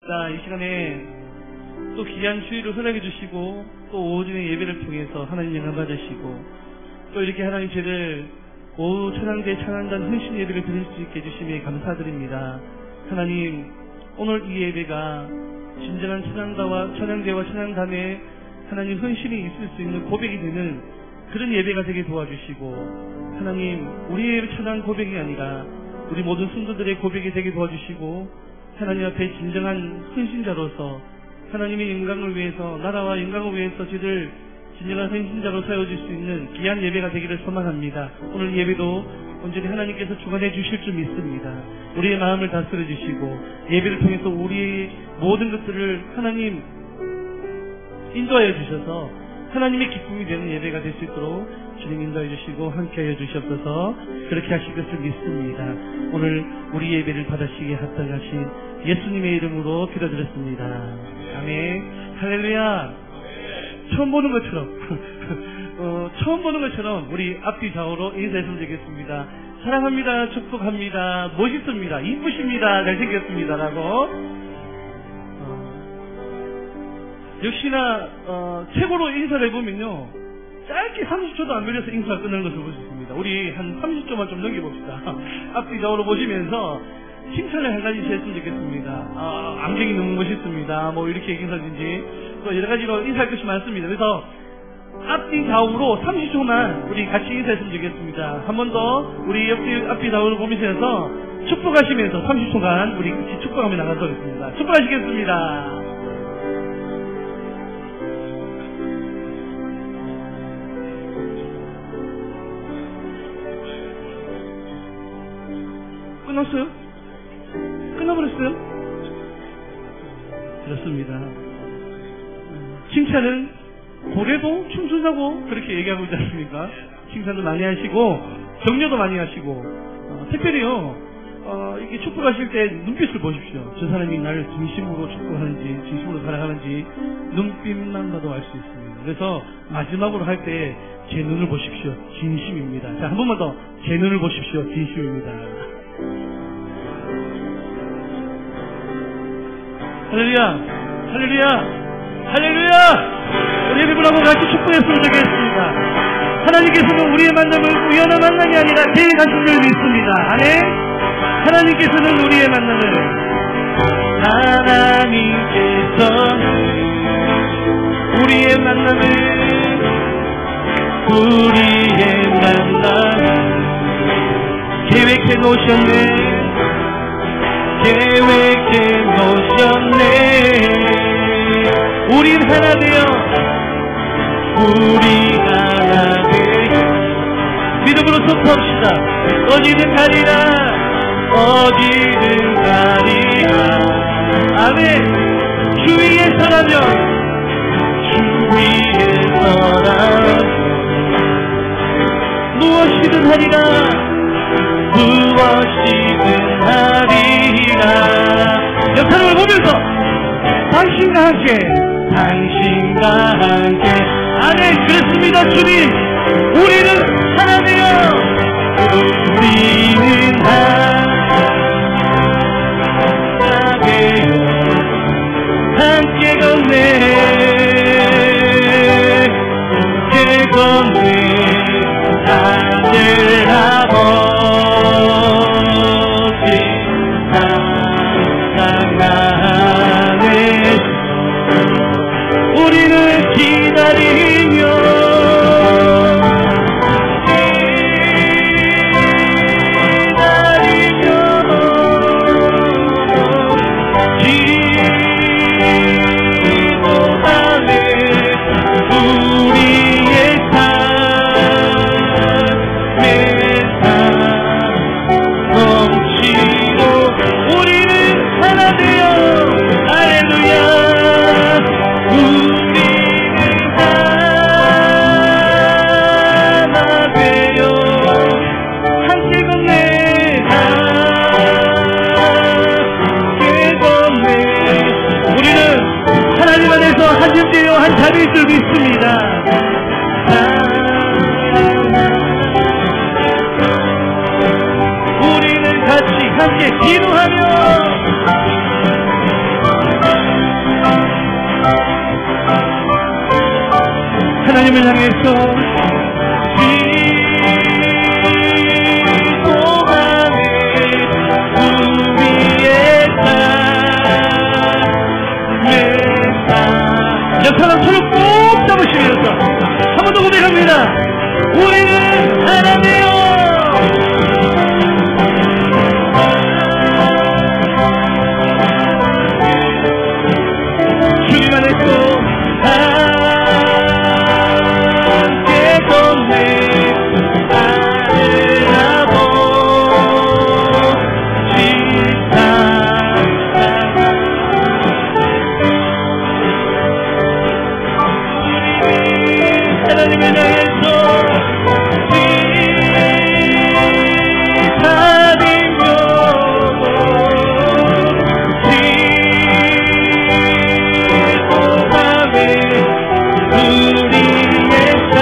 자, 이 시간에 또 귀한 주일을 허락해 주시고 또 오후중의 예배를 통해서 하나님 영광 받으시고 또 이렇게 하나님 저를 오후 찬양대 찬양단 헌신 예배를 드릴 수 있게 해주심에 감사드립니다. 하나님, 오늘 이 예배가 진정한 찬양대와 찬양단에 하나님 헌신이 있을 수 있는 고백이 되는 그런 예배가 되게 도와주시고, 하나님, 우리의 찬양 고백이 아니라 우리 모든 성도들의 고백이 되게 도와주시고, 하나님 앞에 진정한 헌신자로서 하나님의 영광을 위해서, 나라와 영광을 위해서 저들 진정한 헌신자로 세워질 수 있는 귀한 예배가 되기를 소망합니다. 오늘 예배도 온전히 하나님께서 주관해 주실 줄 믿습니다. 우리의 마음을 다스려 주시고 예배를 통해서 우리의 모든 것들을 하나님 인도하여 주셔서 하나님의 기쁨이 되는 예배가 될 수 있도록 주님 인도해 주시고 함께하여 주시옵소서. 그렇게 하실 것을 믿습니다. 오늘 우리 예배를 받으시기에 합당하신 예수님의 이름으로 기도드렸습니다. 아멘. 할렐루야. 처음 보는 것처럼 우리 앞뒤 좌우로 인사했으면 되겠습니다. 사랑합니다. 축복합니다. 멋있습니다. 이쁘십니다. 잘생겼습니다. 라고 역시나 최고로 인사를 해보면요, 짧게 30초도 안 걸려서 인사가 끝나는 것을 볼 수 있습니다. 우리 한 30초만 좀 넘겨봅시다. 앞뒤 좌우로 보시면서 칭찬을 한 가지 했으면 좋겠습니다. 안경이 너무 멋있습니다. 뭐 이렇게 인사든지 또 여러 가지로 인사할 것이 많습니다. 그래서 앞뒤 좌우로 30초만 우리 같이 인사했으면 좋겠습니다. 한 번 더 우리 앞뒤 좌우로 보면서 축복하시면서 30초간 우리 같이 축복하며 나가도록 하겠습니다. 축복하시겠습니다. 끝났어요? 끝나버렸어요? 그렇습니다. 칭찬은 고래도 춤춘다고 그렇게 얘기하고 있지 않습니까? 칭찬도 많이 하시고 격려도 많이 하시고 특별히요, 이렇게 축복하실 때 눈빛을 보십시오. 저 사람이 나를 진심으로 축복하는지 진심으로 사랑하는지 눈빛만 봐도 알 수 있습니다. 그래서 마지막으로 할 때 제 눈을 보십시오. 진심입니다. 자, 한 번만 더 제 눈을 보십시오. 진심입니다. 할렐루야! 할렐루야! 할렐루야! 우리 여러분하고 같이 축복했으면 좋겠습니다. 하나님께서는 우리의 만남을 우연한 만남이 아니라 계획하신 줄 믿습니다. 아멘? 하나님께서는 우리의 만남을 계획해 놓으셨네. 우린 하나 되어 믿음으로 선포합시다. 어디든 가리라. 아멘. 주 위에서라면 무엇이든 하리라. 역사를 보면서 당신과 함께 아멘. 그렇습니다. 주님, 우리는 하나 되어 함께 걷네. 우리는 기다리며 한 자리일 줄 믿습니다. 우리는 같이 함께 기도하며 하나님을 향해서 옆사람 손을 꼭 잡으시면서 한 번 더 고백합니다. 우리는 하나님이요. 주님 안에서 함께 걷네 하나님을 향해서 지사리며 지고함에 우리의 삶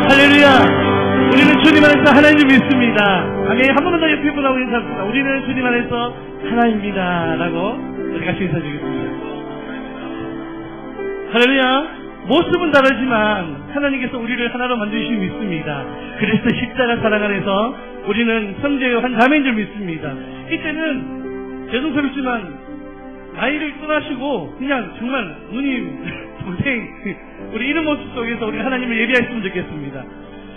할렐루야. 우리는 주님 안에서 하나님을 믿습니다. 아멘. 한 번만 더 옆에 분하고 인사합시다. 우리는 주님 안에서 하나입니다 라고 우리 같이 인사드리겠습니다. 할렐루야. 모습은 다르지만 하나님께서 우리를 하나로 만드시고 믿습니다. 그래서 십자가 사랑 안에서 우리는 형제요 한 자매인 줄 믿습니다. 이때는 죄송스럽지만 나이를 떠나시고 그냥 정말 누님, 동생 우리 이런 모습 속에서 우리 하나님을 예배했으면 좋겠습니다.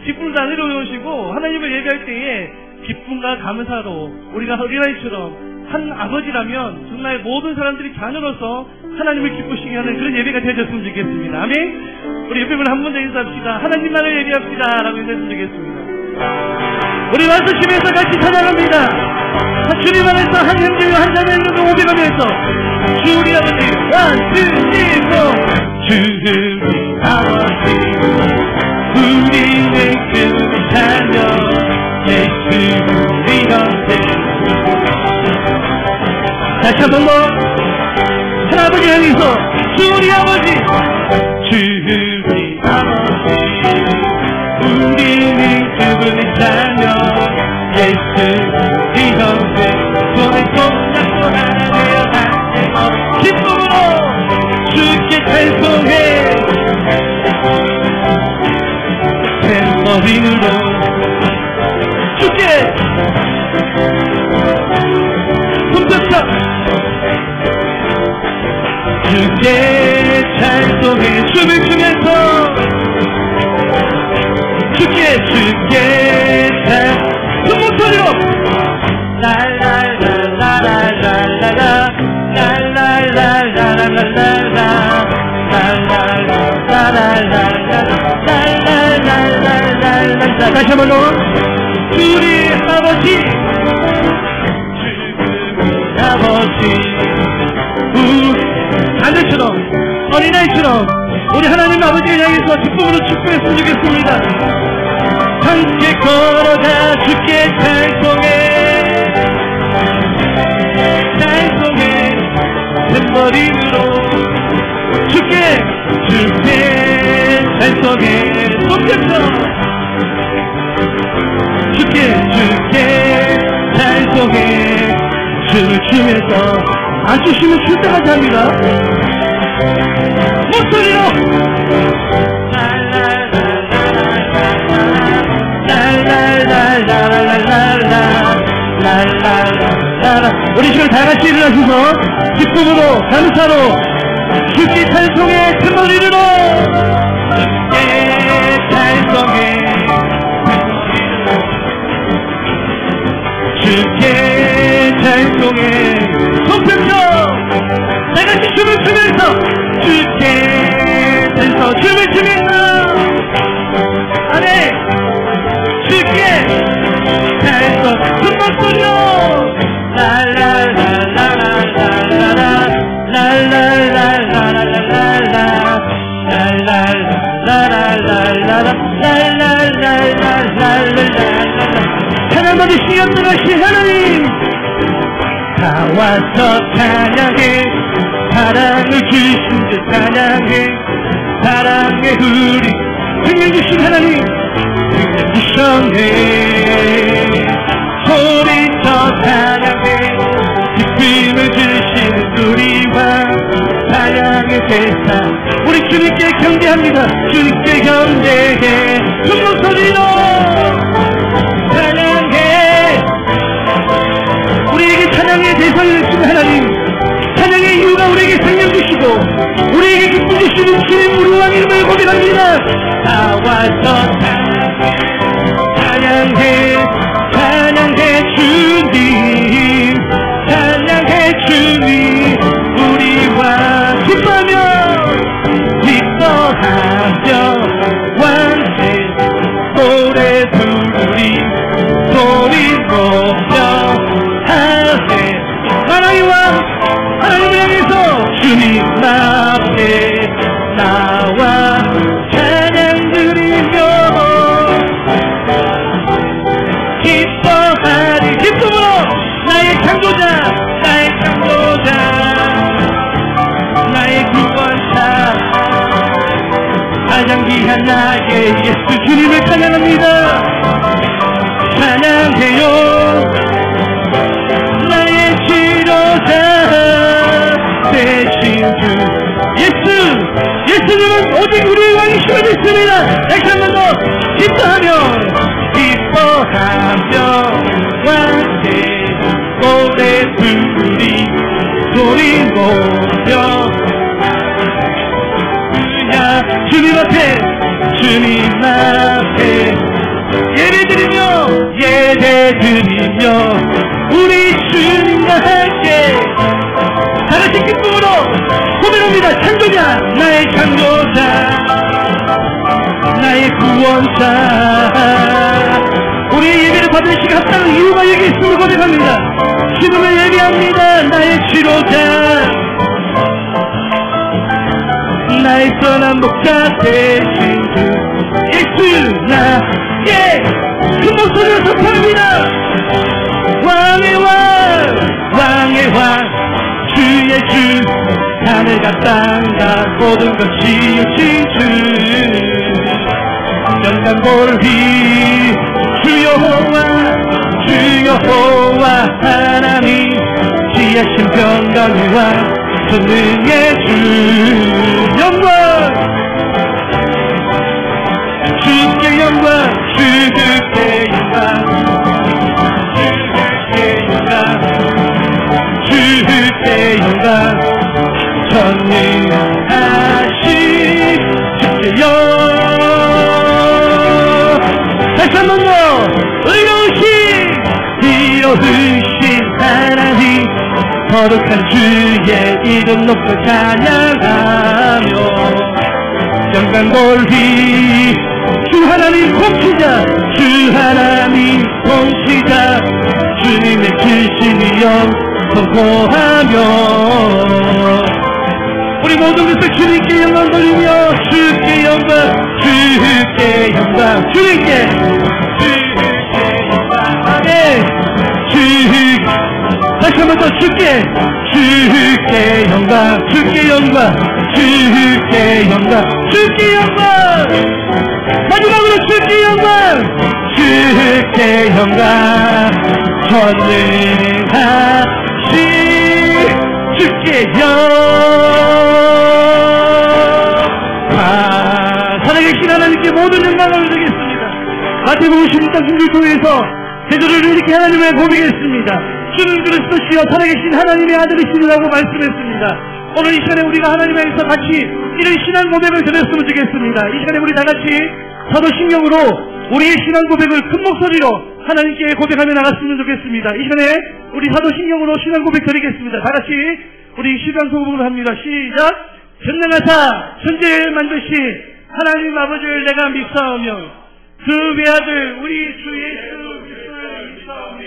기쁨을 다 내려오시고 하나님을 예배할 때에 기쁨과 감사로 우리가 어린아이처럼 한 아버지라면 정말 모든 사람들이 자녀로서 하나님을 기쁘시게 하는 그런 예배가 되어졌으면 좋겠습니다. 아멘. 우리 옆에 분 한 번 더 인사합시다. 하나님만을 예배합시다 라고 인사했으면 좋겠습니다. 우리 완수심에서 같이 찬양합니다. 주님 안에서 한 형제와 한 자매를 오백하면서 주 우리 아버지 완수심으로 주님 아버지 우리는 그 자녀 예수 우리 곁에 다시 한 번 더 할아버지 향해서 주 우리 아버지 주 우리 아버지 우리는 그분의 자녀 예수 우리 곁에 손에 손 잡고 하나되어 다니고 기쁨으로 주께 찬송해 탬버린으로 주께 손잡자 주께 찬송해 춤을 추면서 주께 큰 목소리로 랄랄랄랄랄랄랄라 랄랄랄랄랄랄랄라 랄랄랄랄랄랄랄라 다시 한번 더 우리 아버지 아버지 아들처럼 어린아이처럼 우리 하나님 아버지를 향해서 기쁨으로 축복했으면 좋겠습니다. 함께 걸어가 주께 찬송해 탬버린으로 주께 찬송해 손잡자 주께 찬송해 춤을 추면서 안 추시면 출 때까지 합니다. 목소리로 우리 지금 다같이 일어나셔서 기쁨으로 감사로 주께 찬송해 큰 소리로 주께 찬송해 주께 찬송해 손뼉쳐 다같이 춤을 추면서 주께 찬송 춤을 추면서 아멘 주께 찬송 큰 목소리로 하나님의 시간 들으신 하나님 다 와서 찬양해 사랑을 주신 듯 찬양해 사랑의 우리 능력 주신 하나님 능력 주셨네 소리쳐 찬양해 깊이 예배합니다. 주님께 경배해 큰 목소리로 찬양해. 우리에게 찬양의 대상을 주신 하나님, 찬양의 이유가 우리에게 생명 주시고 우리에게 기쁨 주시는 주님 우리 왕 이름을 고백합니다. 나와서 찬양해 찬양해 주님, 찬양해 주님 우리 왕. 기뻐하며 왕의 노래 부르리 소리 높여 하세. 하나님 왕 하나님을 향해서 주님 앞에 나와 찬양 드리며 기뻐하리. 기쁨으로 나의 창조자 나의 창조자 나의 구원자 가장 귀한 나의 예수 주님을 찬양합니다. 찬양해요 나의 치료자 대신 주 예수. 예수님은 오직 우리의 왕이시여 있습니다. 다시 한 번 더 기뻐하며 왕의 노래 부르리 소리 높여 주님 앞에 주님 앞에 예배드리며 우리 주님과 함께 다같이 기쁨으로 고백합니다. 창조자 나의 창조자 나의 구원자. 우리의 예배를 받을 시간 합당한 이유가 여기 있음을 고백합니다. 주님을 예배합니다. 나의 치료자 나의 선한 목자 대신 주 예수 나의 큰 목소리로 선포합니다. 왕의 왕 왕의 왕 주의 주 하늘과 땅과 모든 것이 주신 주 영광 볼휘 주 여호와 하나님 지혜신 평강의 왕 전능의 주 영광 주께 영광 주께 영광 전능하신 주께 다시 한 번 더 의로우신 하나님 거룩한 주의 이름 높여 찬양하며 영광 볼휘 주 하나님 통치자 주 하나님 통치자 주님의 주신 영 선포하며 우리 모든 것을 주님께 영광 돌리며 주께 영광 주께 영광 주님께 영광 아멘. 다시 한 번 더 주께 영광 주께 영광 주께 영광 주께 영광 마지막으로 주께 영광 주께 영광 전능하신 주께 영광. 살아계신 하나님께 모든 영광을 드리겠습니다. 마태복음 16장 16절에서 제자를 이렇게 하나님의 고백했습니다. 주는 그리스도시여 살아계신 하나님의 아들이시라고 말씀했습니다. 오늘 이 시간에 우리가 하나님 앞에서 같이 이런 신앙 고백을 드렸으면 좋겠습니다. 이 시간에 우리 다같이 사도신경으로 우리의 신앙 고백을 큰 목소리로 하나님께 고백하며 나갔으면 좋겠습니다. 이 시간에 우리 사도신경으로 신앙 고백 드리겠습니다. 다같이 우리 시간소금을 합니다. 시작. 전능하사 천지를 만드신 하나님 아버지를 내가 믿사오며 그 외아들 우리 주 예수 그리스도를 믿사오니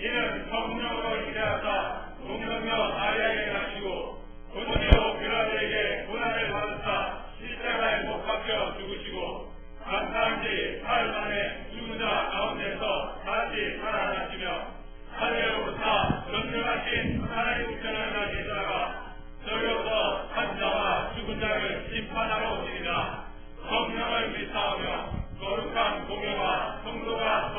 이는 성령으로 일하사 동성녀 마리아에게 나시고 고난의 빌라도에게 고난을 받으사 십자가에 못 박혀 죽으시고 감사한 지 사흘 만에 죽은 자 가운데서 다시 살아나시며 하늘로부터 전능하신 하나님 우편을 계시다가 저기로부터 환자와 죽은 자를 심판하러 오시리라. 성령을 믿사오며 거룩한 공예와 성도가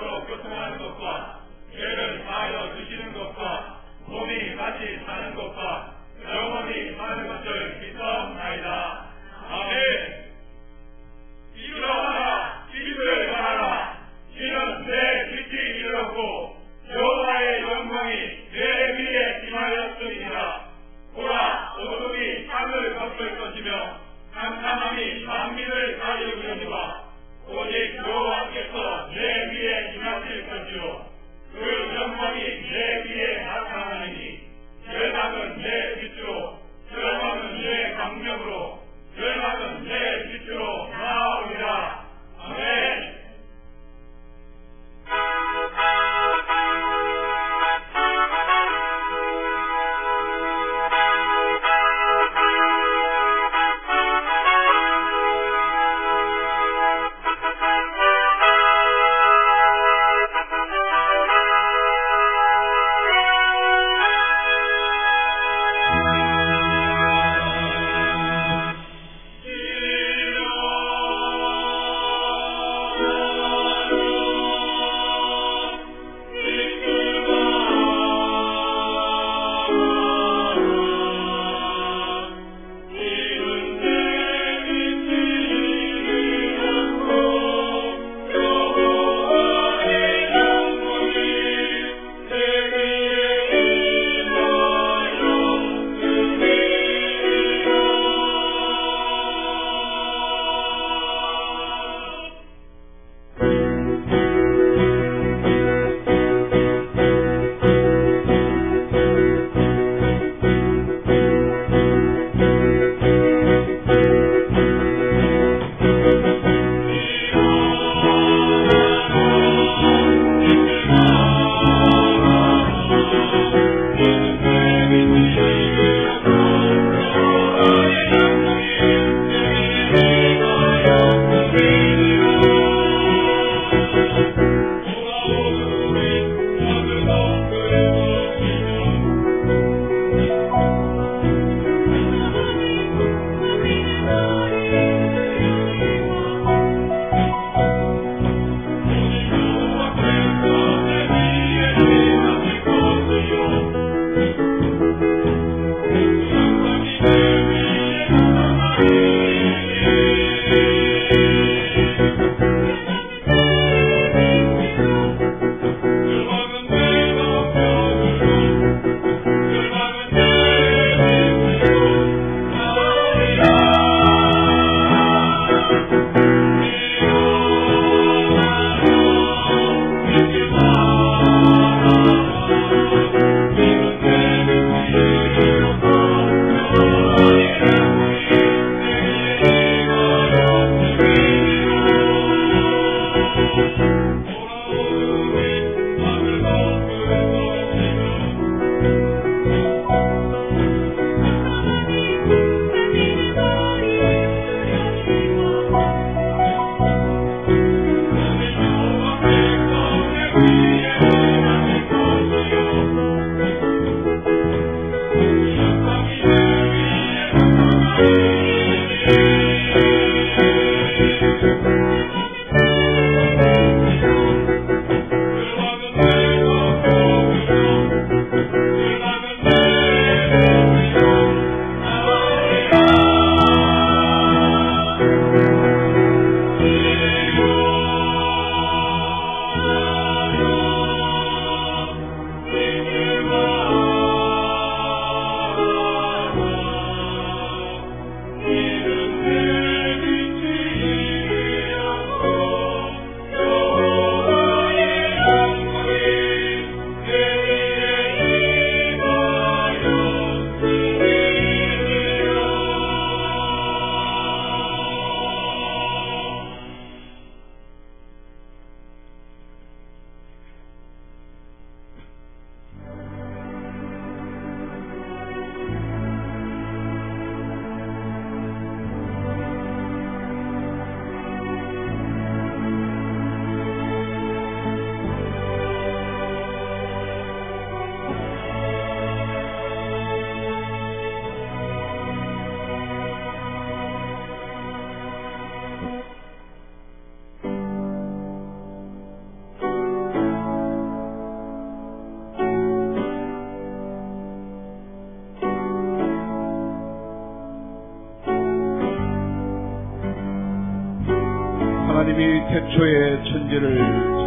태초에 천지를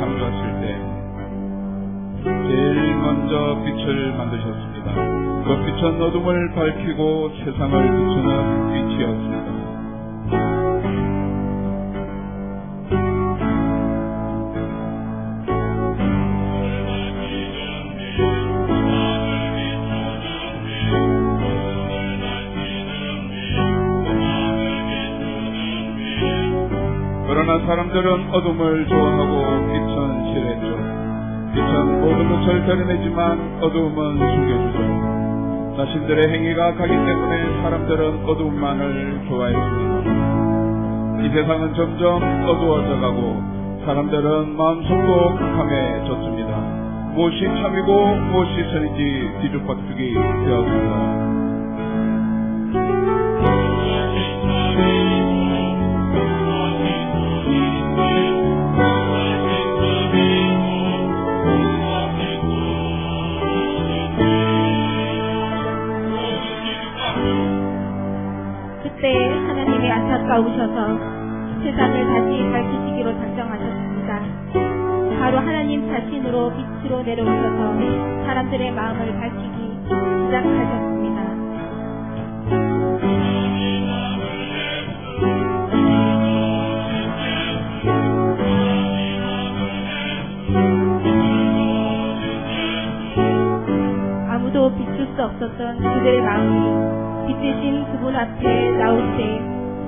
창조하실 때 제일 먼저 빛을 만드셨습니다. 그 빛은 어둠을 밝히고 세상을 비추는 빛이었습니다. 그러나 사람들은 어둠을 좋아하고 빛은 싫어했죠. 빛은 모든 것을 드러내지만 어두움은 숨겨주죠. 자신들의 행위가 악하기 때문에 사람들은 어두움만을 좋아했습니다. 이 세상은 점점 어두워져 가고 사람들은 마음속도 캄캄해졌습니다. 무엇이 참이고 무엇이 선인지 뒤죽박죽이 되었습니다. 그때 하나님이 안타까우셔서 세상을 다시 밝히시기로 작정하셨습니다. 바로 하나님 자신으로 빛으로 내려오셔서 사람들의 마음을 밝히기 시작하셨습니다. 아무도 비출 수 없었던 그들의 마음이 빛 대신 그분 앞에 나올 때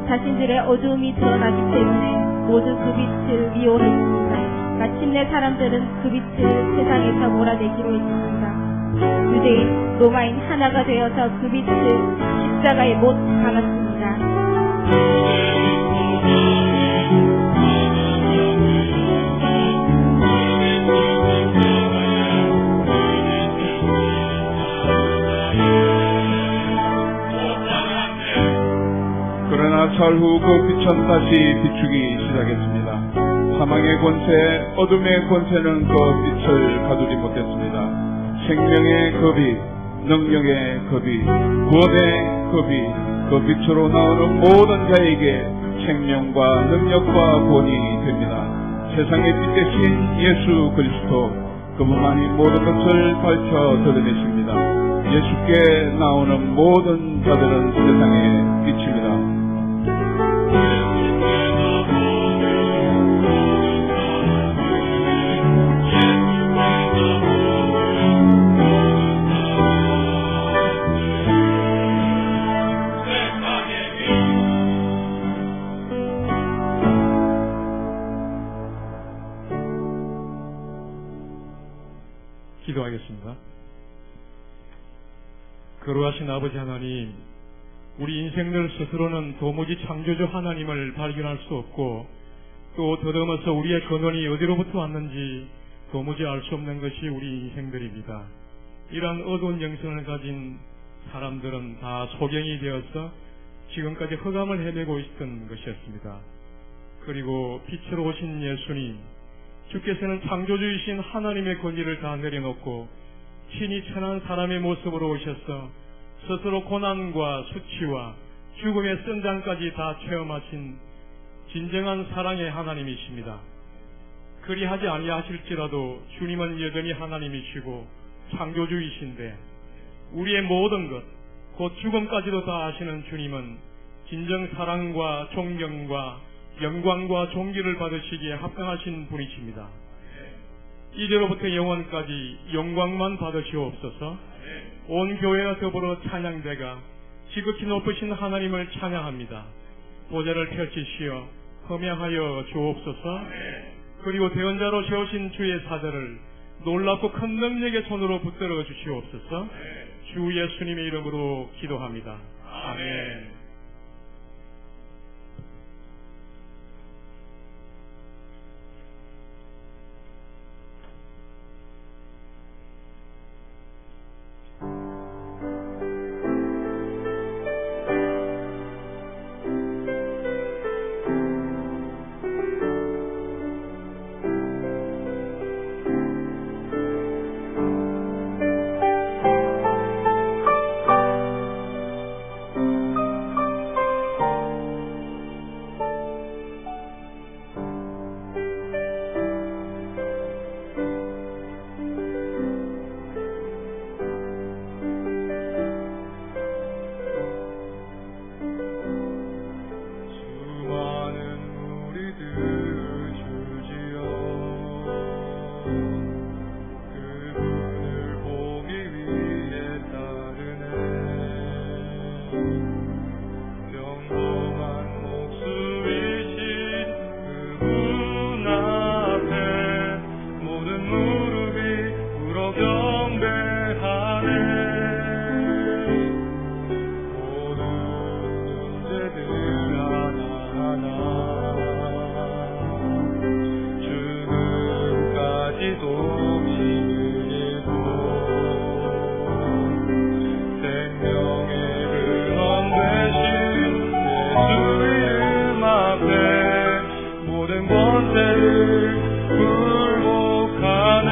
자신들의 어두움이 드러나기 때문에 모두 그 빛을 미워했습니다. 마침내 사람들은 그 빛을 세상에서 몰아내기로 했습니다. 유대인, 로마인 하나가 되어서 그 빛을 십자가에 못 박았습니다. 그러나 차후 그 빛은 다시 비추기 시작했습니다. 사망의 권세, 어둠의 권세는 그 빛을 가두지 못했습니다. 생명의 그 빛, 능력의 그 빛, 구원의 그 빛, 그 빛으로 나오는 모든 자에게 생명과 능력과 구원이 됩니다. 세상의 빛 대신 예수 그리스도, 그분만이 모든 것을 밝혀 드러내십니다. 예수께 나오는 모든 자들은 세상의 빛입니다. 기도하겠습니다. 거룩하신 아버지 하나님, 우리 인생들 스스로는 도무지 창조주 하나님을 발견할 수 없고 또 더듬어서 우리의 근원이 어디로부터 왔는지 도무지 알 수 없는 것이 우리 인생들입니다. 이러한 어두운 영성을 가진 사람들은 다 소경이 되어서 지금까지 흑암을 헤매고 있던 것이었습니다. 그리고 빛으로 오신 예수님, 주께서는 창조주이신 하나님의 권위를 다 내려놓고 친히 천한 사람의 모습으로 오셔서 스스로 고난과 수치와 죽음의 선장까지 다 체험하신 진정한 사랑의 하나님이십니다. 그리하지 아니하실지라도 주님은 여전히 하나님이시고 창조주이신데 우리의 모든 것, 곧 죽음까지도 다 아시는 주님은 진정 사랑과 존경과 영광과 존귀를 받으시기에 합당하신 분이십니다. 이제로부터 영원까지 영광만 받으시옵소서. 온 교회와 더불어 찬양대가 지극히 높으신 하나님을 찬양합니다. 보좌를 펼치시어 흠양하여 주옵소서. 그리고 대언자로 세우신 주의 사자를 놀랍고 큰 능력의 손으로 붙들어 주시옵소서. 주 예수님의 이름으로 기도합니다. 아멘. 경배하네. 모든 문제들 하나하나 죽음까지도 믿으리고 생명의 근원 되신 예수 이름 앞에 모든 권세를 굴복하네.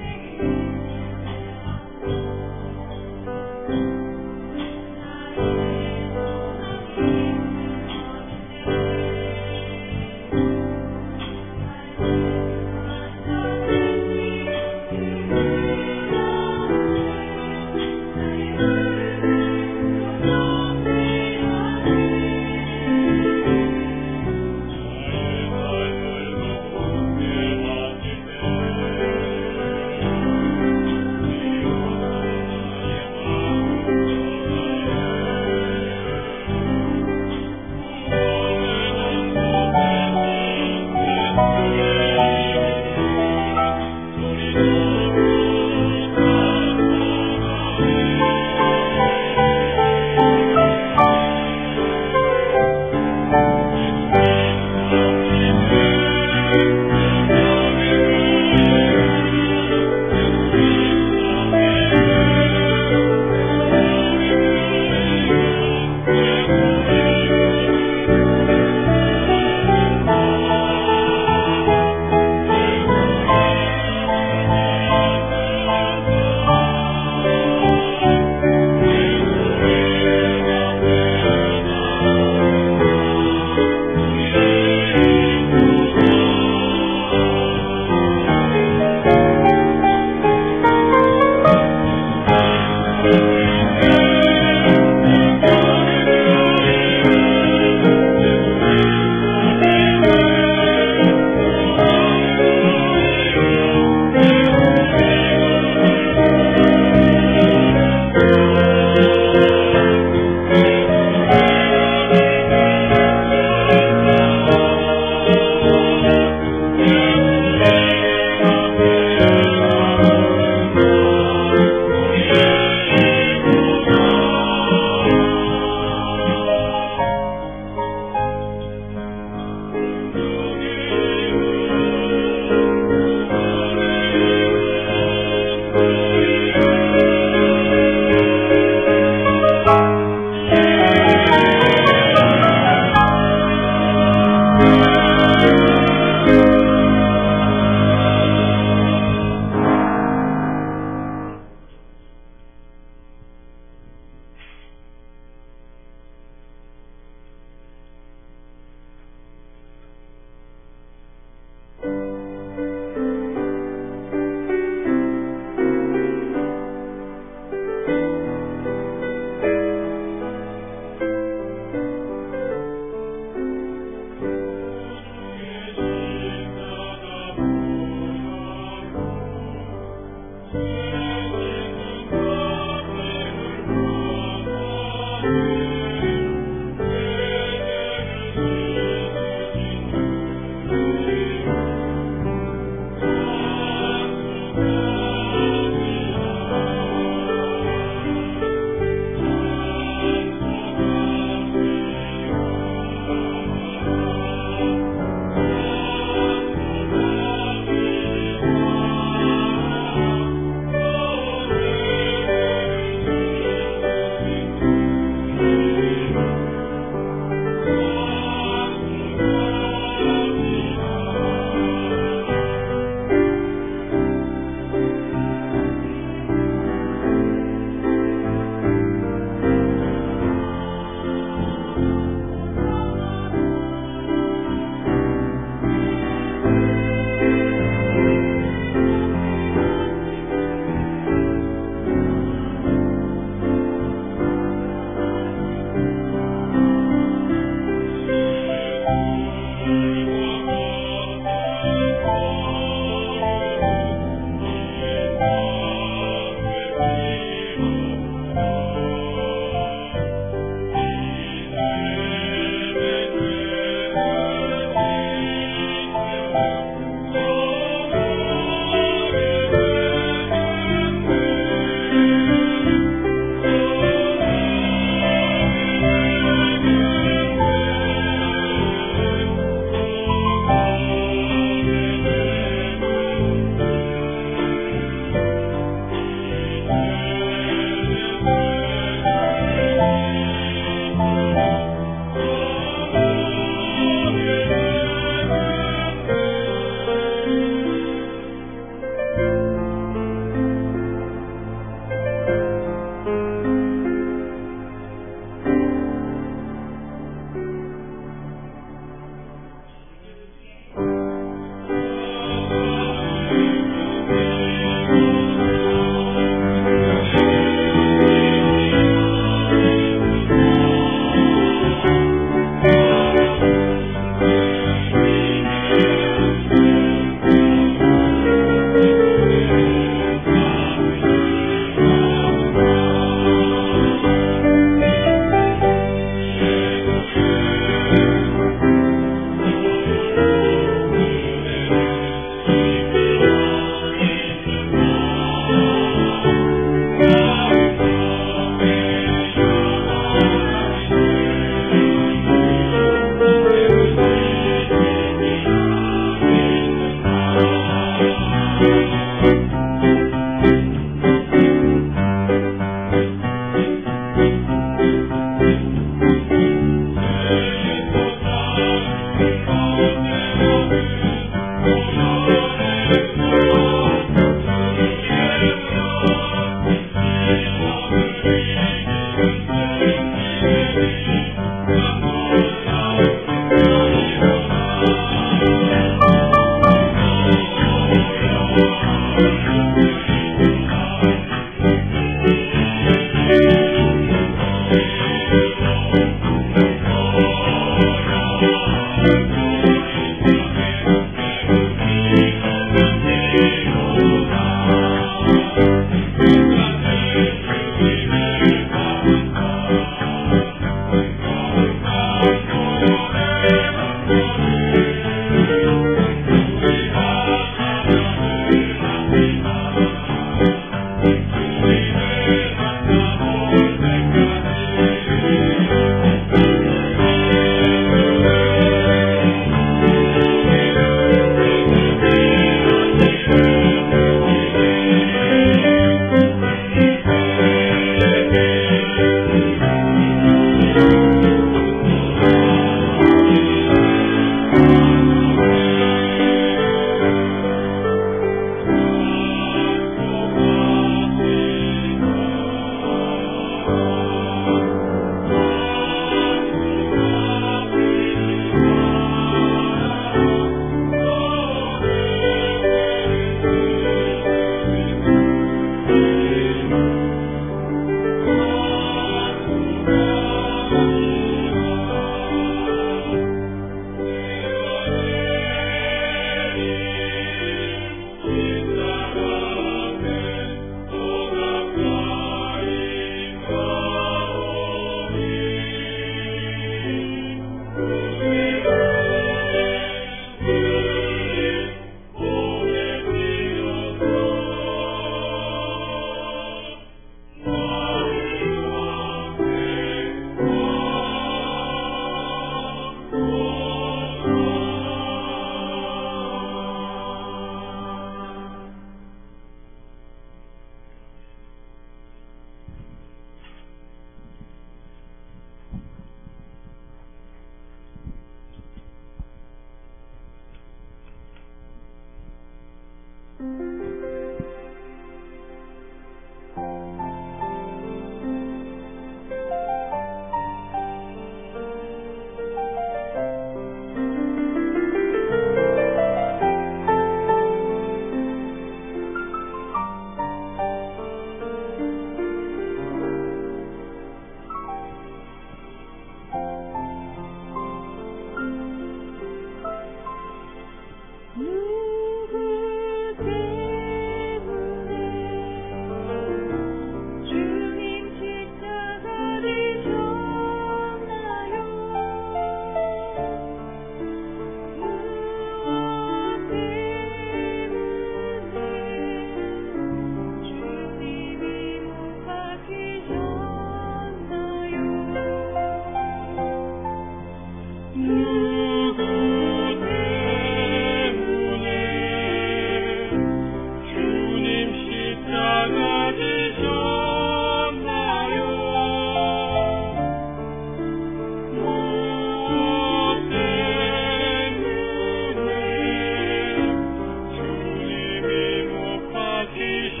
주셨으니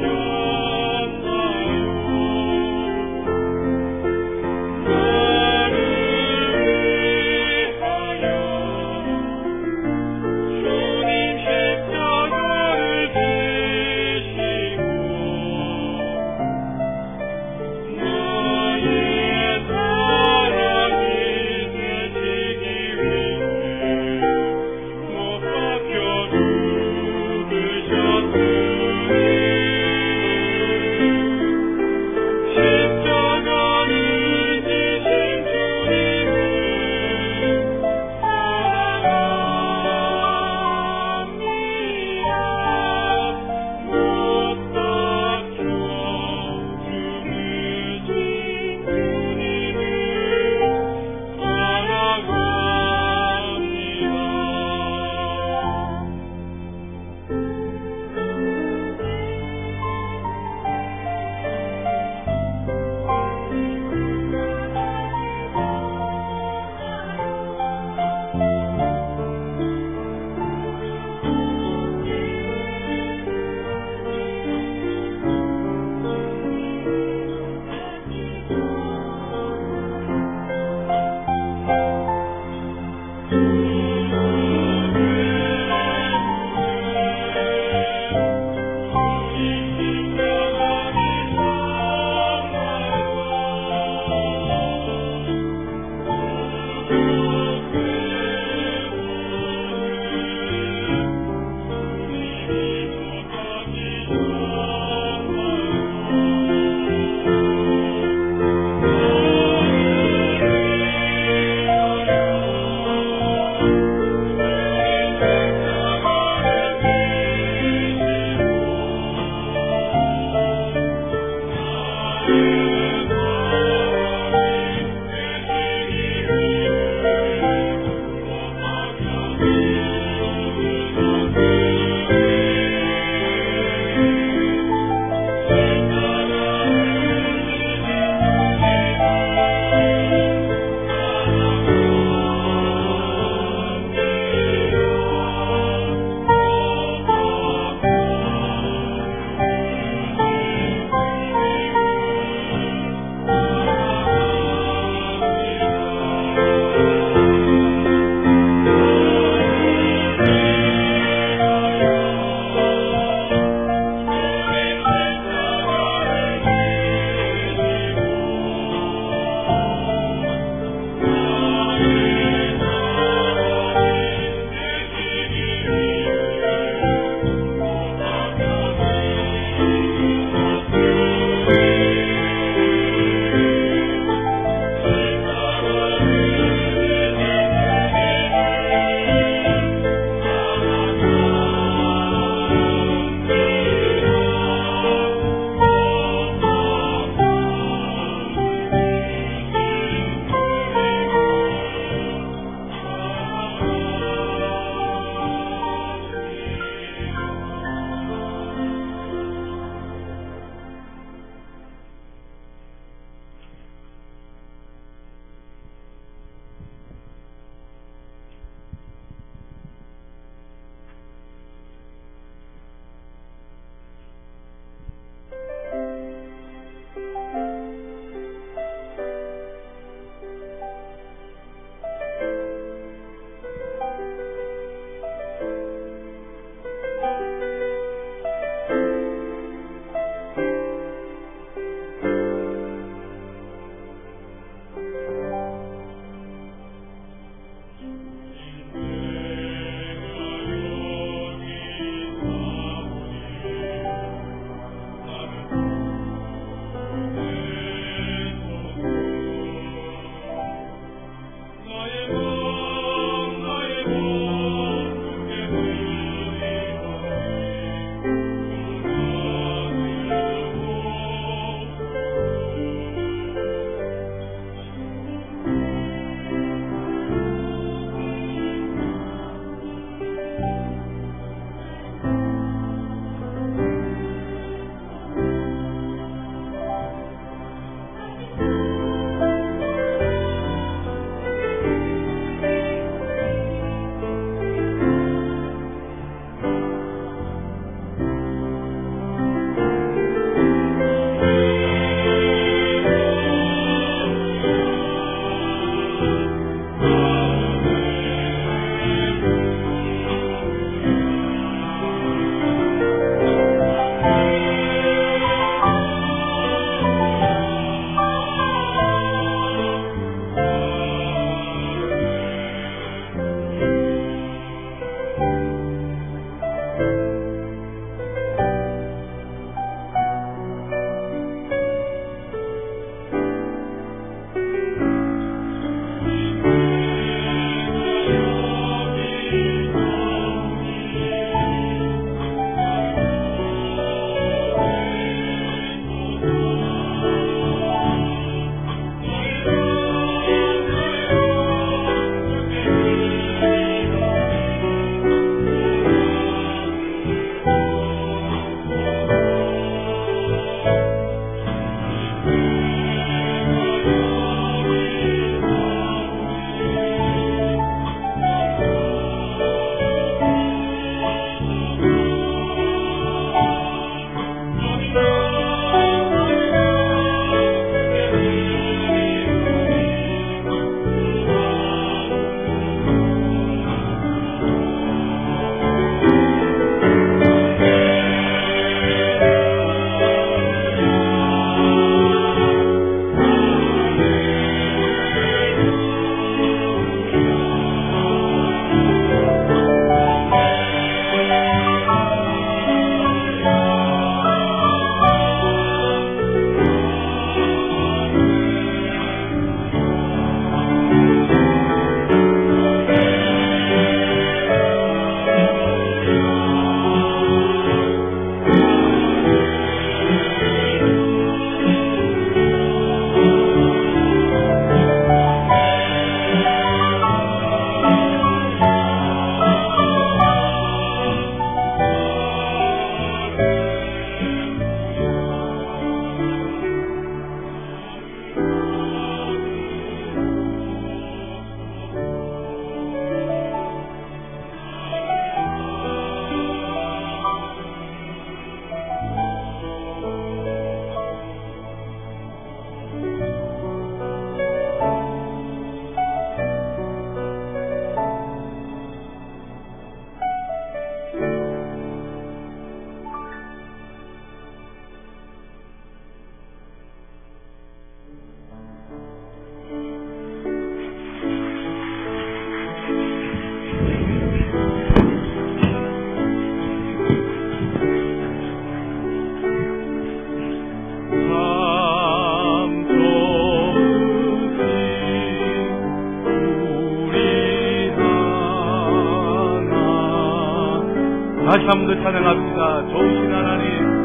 한 번 더 찬양합시다. 좋으신 하나님,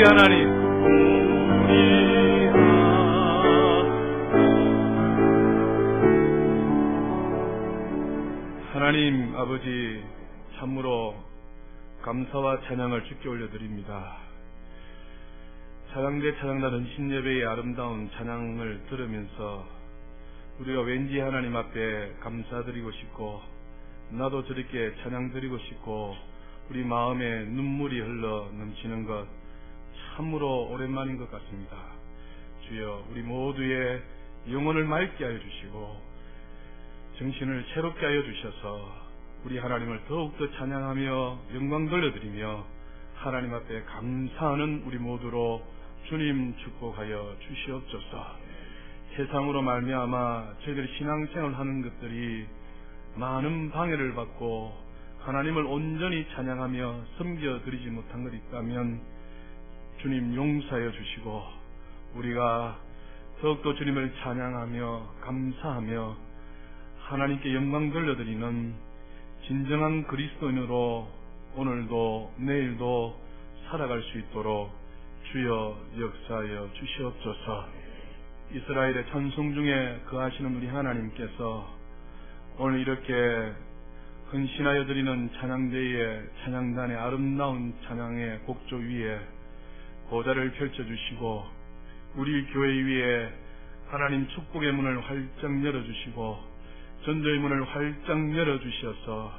하나님, 하나님 아버지, 참으로 감사와 찬양을 주께 올려드립니다. 찬양대 찬양단 은신예배의 아름다운 찬양을 들으면서 우리가 왠지 하나님 앞에 감사드리고 싶고, 나도 저렇게 찬양 드리고 싶고, 우리 마음에 눈물이 흘러 넘치는 것 참으로 오랜만인 것 같습니다. 주여, 우리 모두의 영혼을 맑게 하여 주시고 정신을 새롭게 하여 주셔서 우리 하나님을 더욱더 찬양하며 영광 돌려드리며 하나님 앞에 감사하는 우리 모두로 주님 축복하여 주시옵소서. 세상으로 말미암아 저희들이 신앙생활 하는 것들이 많은 방해를 받고 하나님을 온전히 찬양하며 섬겨드리지 못한 것 있다면 주님 용서하여 주시고, 우리가 더욱더 주님을 찬양하며 감사하며 하나님께 영광 돌려드리는 진정한 그리스도인으로 오늘도 내일도 살아갈 수 있도록 주여 역사하여 주시옵소서. 이스라엘의 찬송 중에 거하시는 우리 하나님께서 오늘 이렇게 헌신하여 드리는 찬양대의 찬양단의 아름다운 찬양의 곡조 위에 보좌를 펼쳐주시고 우리 교회 위에 하나님 축복의 문을 활짝 열어주시고 전도의 문을 활짝 열어주셔서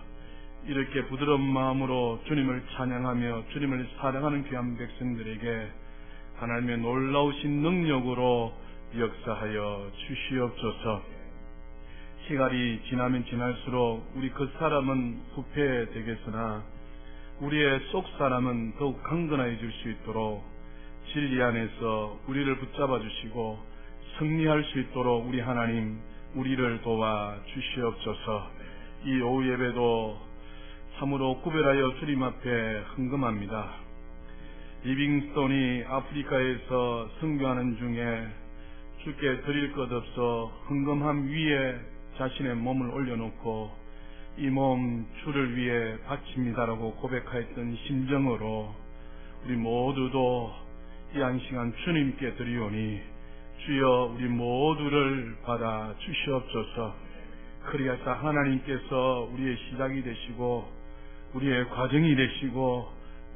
이렇게 부드러운 마음으로 주님을 찬양하며 주님을 사랑하는 귀한 백성들에게 하나님의 놀라우신 능력으로 역사하여 주시옵소서. 시간이 지나면 지날수록 우리 겉사람은 부패되겠으나 우리의 속사람은 더욱 강건해질 수 있도록 진리 안에서 우리를 붙잡아 주시고 승리할 수 있도록 우리 하나님 우리를 도와 주시옵소서. 이 오후 예배도 참으로 구별하여 주님 앞에 헌금합니다. 리빙스톤이 아프리카에서 선교하는 중에 주께 드릴 것 없어 헌금함 위에 자신의 몸을 올려놓고 이 몸 주를 위해 바칩니다라고 고백하였던 심정으로 우리 모두도 이 한 시간 주님께 드리오니 주여 우리 모두를 받아 주시옵소서. 그리하사 하나님께서 우리의 시작이 되시고 우리의 과정이 되시고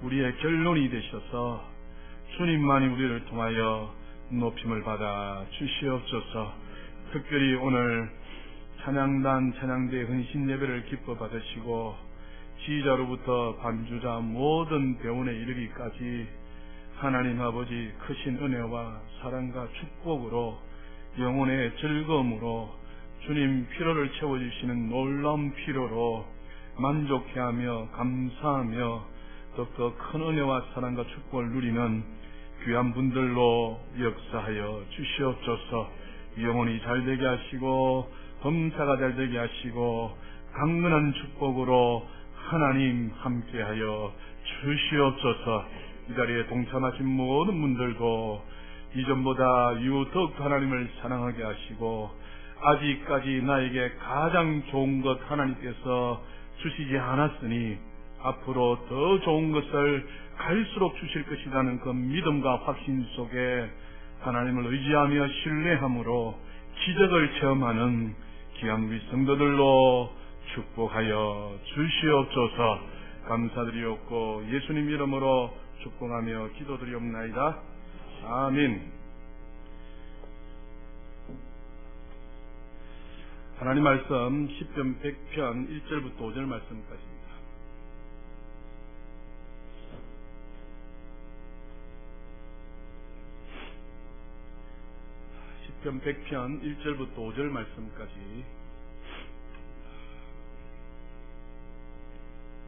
우리의 결론이 되셔서 주님만이 우리를 통하여 높임을 받아 주시옵소서. 특별히 오늘 찬양단 찬양대 헌신 예배를 기뻐 받으시고 지휘자로부터 반주자 모든 배운에 이르기까지 하나님 아버지 크신 은혜와 사랑과 축복으로 영혼의 즐거움으로 주님 피로를 채워주시는 놀라운 피로로 만족해하며 감사하며 더욱더 큰 은혜와 사랑과 축복을 누리는 귀한 분들로 역사하여 주시옵소서. 영혼이 잘되게 하시고 범사가 잘되게 하시고 강건한 축복으로 하나님 함께하여 주시옵소서. 이 자리에 동참하신 모든 분들도 이전보다 더욱 하나님을 사랑하게 하시고 아직까지 나에게 가장 좋은 것 하나님께서 주시지 않았으니 앞으로 더 좋은 것을 갈수록 주실 것이라는 그 믿음과 확신 속에 하나님을 의지하며 신뢰함으로 기적을 체험하는 귀한 우리 성도들로 축복하여 주시옵소서. 감사드리옵고 예수님 이름으로 축복하며 기도드리옵나이다. 아멘. 하나님 말씀 10편 100편 1절부터 5절 말씀까지입니다. 시편 100편 1절부터 5절 말씀까지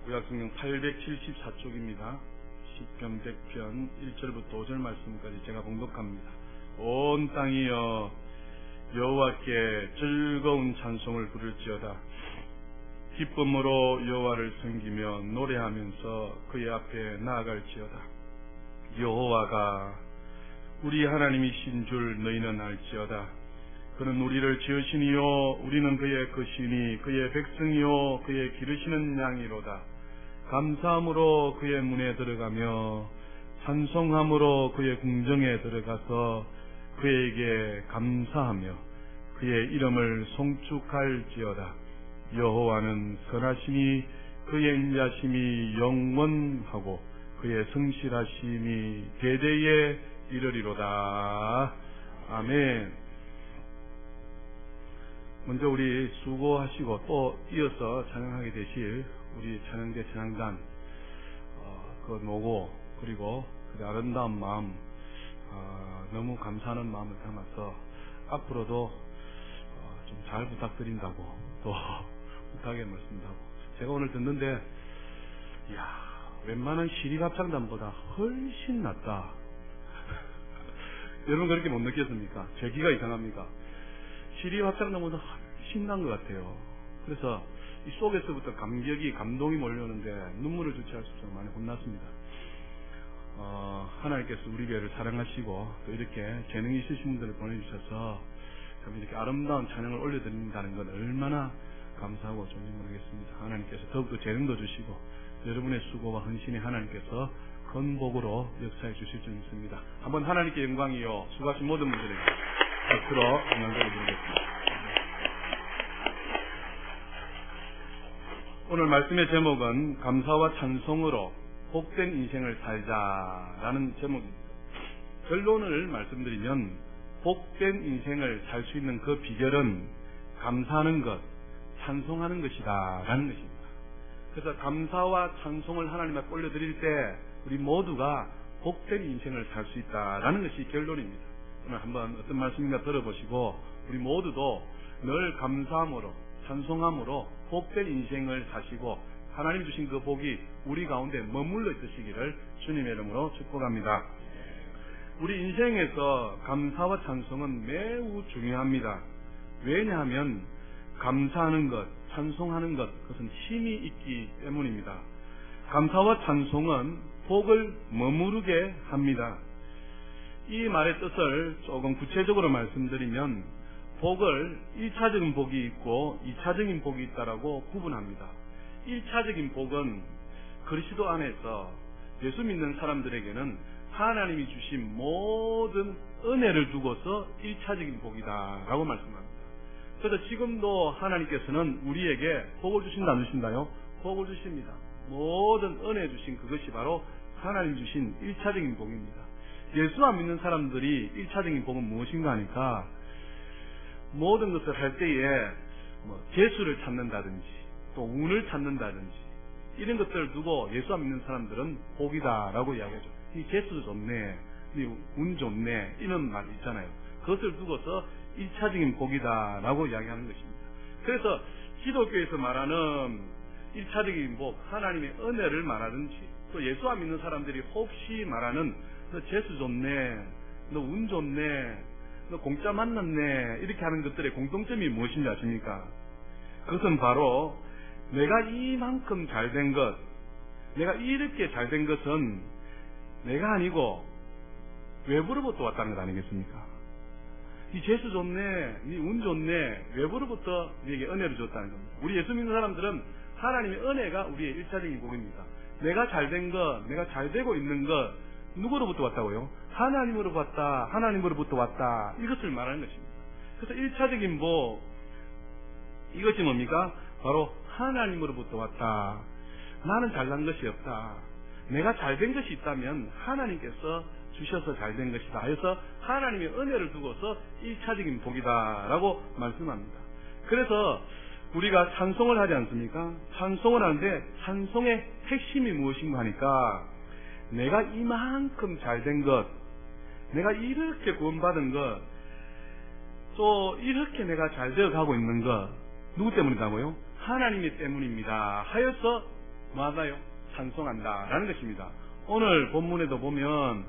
구약성경 874쪽입니다. 시편 100편 1절부터 5절 말씀까지 제가 봉독합니다. 온 땅이여 여호와께 즐거운 찬송을 부를지어다. 기쁨으로 여호와를 섬기며 노래하면서 그의 앞에 나아갈지어다. 여호와가 우리 하나님이신 줄 너희는 알지어다. 그는 우리를 지으시니요 우리는 그의 것이니 그의 백성이요 그의 기르시는 양이로다. 감사함으로 그의 문에 들어가며 찬송함으로 그의 궁정에 들어가서 그에게 감사하며 그의 이름을 송축할지어다. 여호와는 선하시니 그의 인자심이 영원하고 그의 성실하심이 대대에 이르리로다. 아멘. 먼저 우리 수고하시고 또 이어서 찬양하게 되실 우리 찬양대 찬양단 그 노고 그리고 그 아름다운 마음 너무 감사하는 마음을 담아서 앞으로도 좀 잘 부탁드린다고 또 부탁의 말씀하고 제가 오늘 듣는데 이야 웬만한 시립합창단보다 훨씬 낫다. 여러분 그렇게 못 느꼈습니까? 제 귀가 이상합니까? 시립합창단보다 훨씬 나은 것 같아요. 그래서 이 속에서부터 감동이 몰려오는데 눈물을 주체할 수 없어서 많이 혼났습니다. 하나님께서 우리 교회를 사랑하시고 또 이렇게 재능이 있으신 분들을 보내주셔서 참 이렇게 아름다운 찬양을 올려드린다는 건 얼마나 감사하고 존중을 하겠습니다. 하나님께서 더욱더 재능도 주시고 여러분의 수고와 헌신이 하나님께서 큰 복으로 역사해 주실 줄 믿습니다. 한번 하나님께 영광이요 수고하신 모든 분들에게 박수로 영광을 드리겠습니다. 오늘 말씀의 제목은 감사와 찬송으로 복된 인생을 살자라는 제목입니다. 결론을 말씀드리면 복된 인생을 살 수 있는 그 비결은 감사하는 것, 찬송하는 것이다라는 것입니다. 그래서 감사와 찬송을 하나님 앞에 올려드릴 때 우리 모두가 복된 인생을 살 수 있다라는 것이 결론입니다. 오늘 한번 어떤 말씀인가 들어보시고 우리 모두도 늘 감사함으로 찬송함으로 복된 인생을 사시고 하나님 주신 그 복이 우리 가운데 머물러 있으시기를 주님의 이름으로 축복합니다. 우리 인생에서 감사와 찬송은 매우 중요합니다. 왜냐하면 감사하는 것, 찬송하는 것, 그것은 힘이 있기 때문입니다. 감사와 찬송은 복을 머무르게 합니다. 이 말의 뜻을 조금 구체적으로 말씀드리면 복을 1차적인 복이 있고 2차적인 복이 있다라고 구분합니다. 1차적인 복은 그리스도 안에서 예수 믿는 사람들에게는 하나님이 주신 모든 은혜를 두고서 1차적인 복이다라고 말씀합니다. 그래서 지금도 하나님께서는 우리에게 복을 주신다 안 주신다요? 복을 주십니다. 모든 은혜 주신 그것이 바로 하나님 주신 1차적인 복입니다. 예수 안 믿는 사람들이 1차적인 복은 무엇인가 하니까 모든 것을 할 때에 재수를 찾는다든지 또 운을 찾는다든지 이런 것들을 두고 예수 안 믿는 사람들은 복이다라고 이야기하죠. 이 재수도 좋네, 이 운 좋네 이런 말이 있잖아요. 그것을 두고서 1차적인 복이다라고 이야기하는 것입니다. 그래서 기독교에서 말하는 1차적인 복, 하나님의 은혜를 말하든지 또 예수 안 믿는 사람들이 혹시 말하는 너 재수 좋네, 너 운 좋네, 너 공짜 만났네 이렇게 하는 것들의 공통점이 무엇인지 아십니까? 그것은 바로 내가 이만큼 잘된 것, 내가 이렇게 잘된 것은 내가 아니고 외부로부터 왔다는 것 아니겠습니까? 이 재수 좋네, 이 운 좋네, 외부로부터 우리에게 은혜를 줬다는 겁니다. 우리 예수 믿는 사람들은 하나님의 은혜가 우리의 1차적인 복입니다. 내가 잘된 것, 내가 잘되고 있는 것 누구로부터 왔다고요? 하나님으로부터 왔다, 하나님으로부터 왔다 이것을 말하는 것입니다. 그래서 1차적인 복 이것이 뭡니까? 바로 하나님으로부터 왔다. 나는 잘난 것이 없다. 내가 잘된 것이 있다면 하나님께서 주셔서 잘된 것이다. 그래서 하나님의 은혜를 두고서 1차적인 복이다라고 말씀합니다. 그래서 우리가 찬송을 하지 않습니까? 찬송을 하는데 찬송의 핵심이 무엇인가 하니까 내가 이만큼 잘된 것, 내가 이렇게 구원받은 것, 또 이렇게 내가 잘 되어가고 있는 것 누구 때문이다고요? 하나님이 때문입니다 하여서 뭐하다요? 찬송한다라는 것입니다. 오늘 본문에도 보면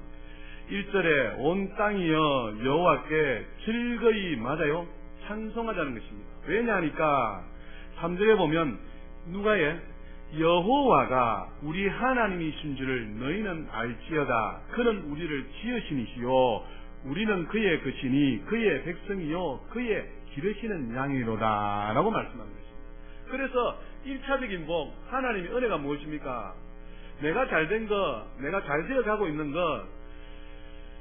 1절에 온 땅이여 여호와께 즐거이 맞아요? 찬송하자는 것입니다. 왜냐하니까 3절에 보면 누가의 여호와가 우리 하나님이신 줄을 너희는 알지어다. 그는 우리를 지으시니시요 우리는 그의 것이니 그의 백성이요 그의 기르시는 양이로다 라고 말씀하는 것입니다. 그래서 1차적인 복, 하나님의 은혜가 무엇입니까? 내가 잘된 것, 내가 잘 되어가고 있는 것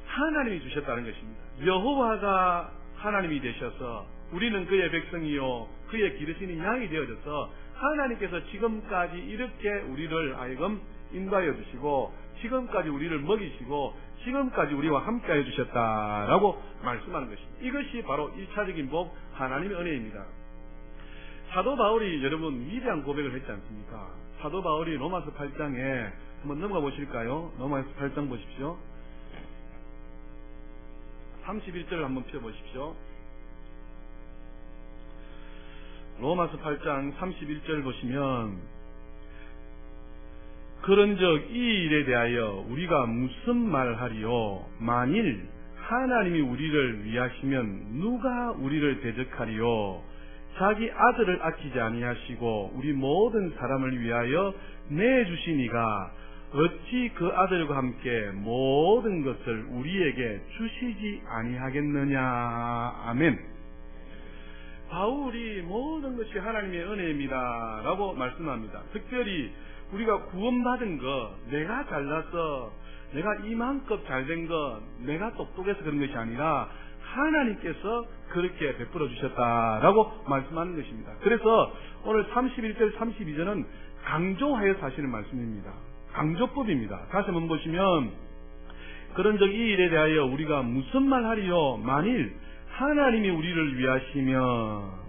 하나님이 주셨다는 것입니다. 여호와가 하나님이 되셔서 우리는 그의 백성이요 그의 기르시는 양이 되어져서 하나님께서 지금까지 이렇게 우리를 하여금 인도하여 주시고 지금까지 우리를 먹이시고 지금까지 우리와 함께 해 주셨다라고 말씀하는 것입니다. 이것이 바로 1차적인 복, 하나님의 은혜입니다. 사도 바울이 여러분 위대한 고백을 했지 않습니까? 사도 바울이 로마서 8장에 한번 넘어가 보실까요? 로마서 8장 보십시오. 31절을 한번 펴보십시오. 로마서 8장 31절 보시면 그런즉 이 일에 대하여 우리가 무슨 말하리요? 만일 하나님이 우리를 위하시면 누가 우리를 대적하리요? 자기 아들을 아끼지 아니하시고 우리 모든 사람을 위하여 내주시니가 어찌 그 아들과 함께 모든 것을 우리에게 주시지 아니하겠느냐. 아멘. 바울이 모든 것이 하나님의 은혜입니다 라고 말씀합니다. 특별히 우리가 구원받은 것, 내가 잘나서 내가 이만큼 잘된 것, 내가 똑똑해서 그런 것이 아니라 하나님께서 그렇게 베풀어 주셨다라고 말씀하는 것입니다. 그래서 오늘 31절 32절은 강조하여서 하시는 말씀입니다. 강조법입니다. 다시 한번 보시면 그런즉 이 일에 대하여 우리가 무슨 말하리요? 만일 하나님이 우리를 위하시면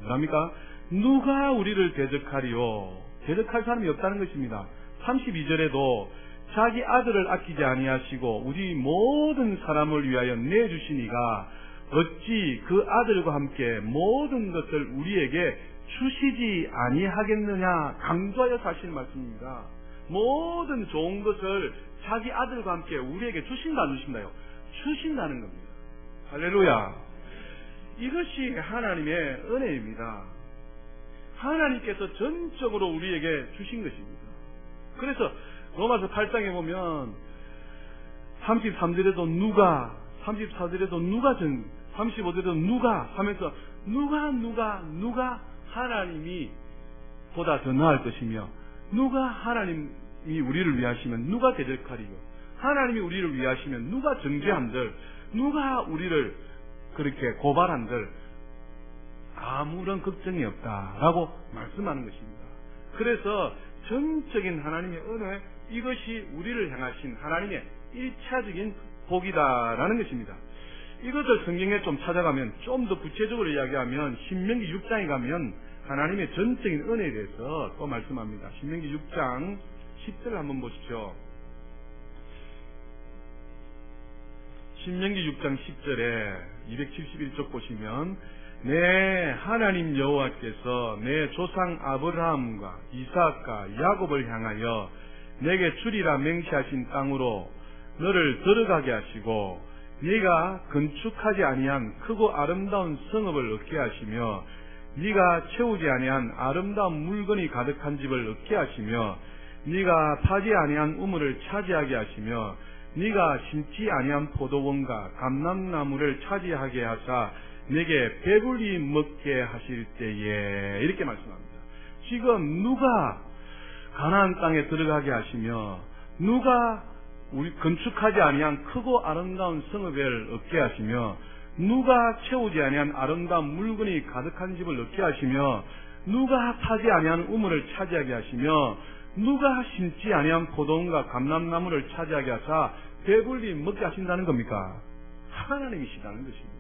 뭐랍니까? 누가 우리를 대적하리요? 대적할 사람이 없다는 것입니다. 32절에도 자기 아들을 아끼지 아니하시고 우리 모든 사람을 위하여 내주시니가 어찌 그 아들과 함께 모든 것을 우리에게 주시지 아니하겠느냐. 강조하여서 하시는 말씀입니다. 모든 좋은 것을 자기 아들과 함께 우리에게 주신다 안 주신다요? 주신다는 겁니다. 할렐루야. 이것이 하나님의 은혜입니다. 하나님께서 전적으로 우리에게 주신 것입니다. 그래서 로마서 8장에 보면 33절에도 누가, 34절에도 누가 35절에도 누가 하면서 누가 하나님이 보다 더 나을 것이며 누가 하나님이 우리를 위하시면 누가 대적하리요? 하나님이 우리를 위하시면 누가 정죄한들, 누가 우리를 그렇게 고발한들 아무런 걱정이 없다라고 말씀하는 것입니다. 그래서 전적인 하나님의 은혜, 이것이 우리를 향하신 하나님의 1차적인 복이다라는 것입니다. 이것을 성경에 좀 찾아가면 좀 더 구체적으로 이야기하면 신명기 6장에 가면 하나님의 전적인 은혜에 대해서 또 말씀합니다. 신명기 6장 10절을 한번 보십시오. 신명기 6장 10절에 271쪽 보시면 내 하나님 여호와께서 내 조상 아브라함과 이삭과 야곱을 향하여 내게 주리라 맹세하신 땅으로 너를 들어가게 하시고 네가 건축하지 아니한 크고 아름다운 성읍을 얻게 하시며 네가 채우지 아니한 아름다운 물건이 가득한 집을 얻게 하시며 네가 파지 아니한 우물을 차지하게 하시며 네가 심지 아니한 포도원과 감람나무를 차지하게 하사 내게 배불리 먹게 하실 때에 이렇게 말씀합니다. 지금 누가 가나안 땅에 들어가게 하시며 누가 우리 건축하지 아니한 크고 아름다운 성읍을 얻게 하시며 누가 채우지 아니한 아름다운 물건이 가득한 집을 얻게 하시며 누가 파지 아니한 우물을 차지하게 하시며 누가 심지 아니한 포도원과 감람나무를 차지하게 하사 배불리 먹게 하신다는 겁니까? 하나님이시다는 것입니다.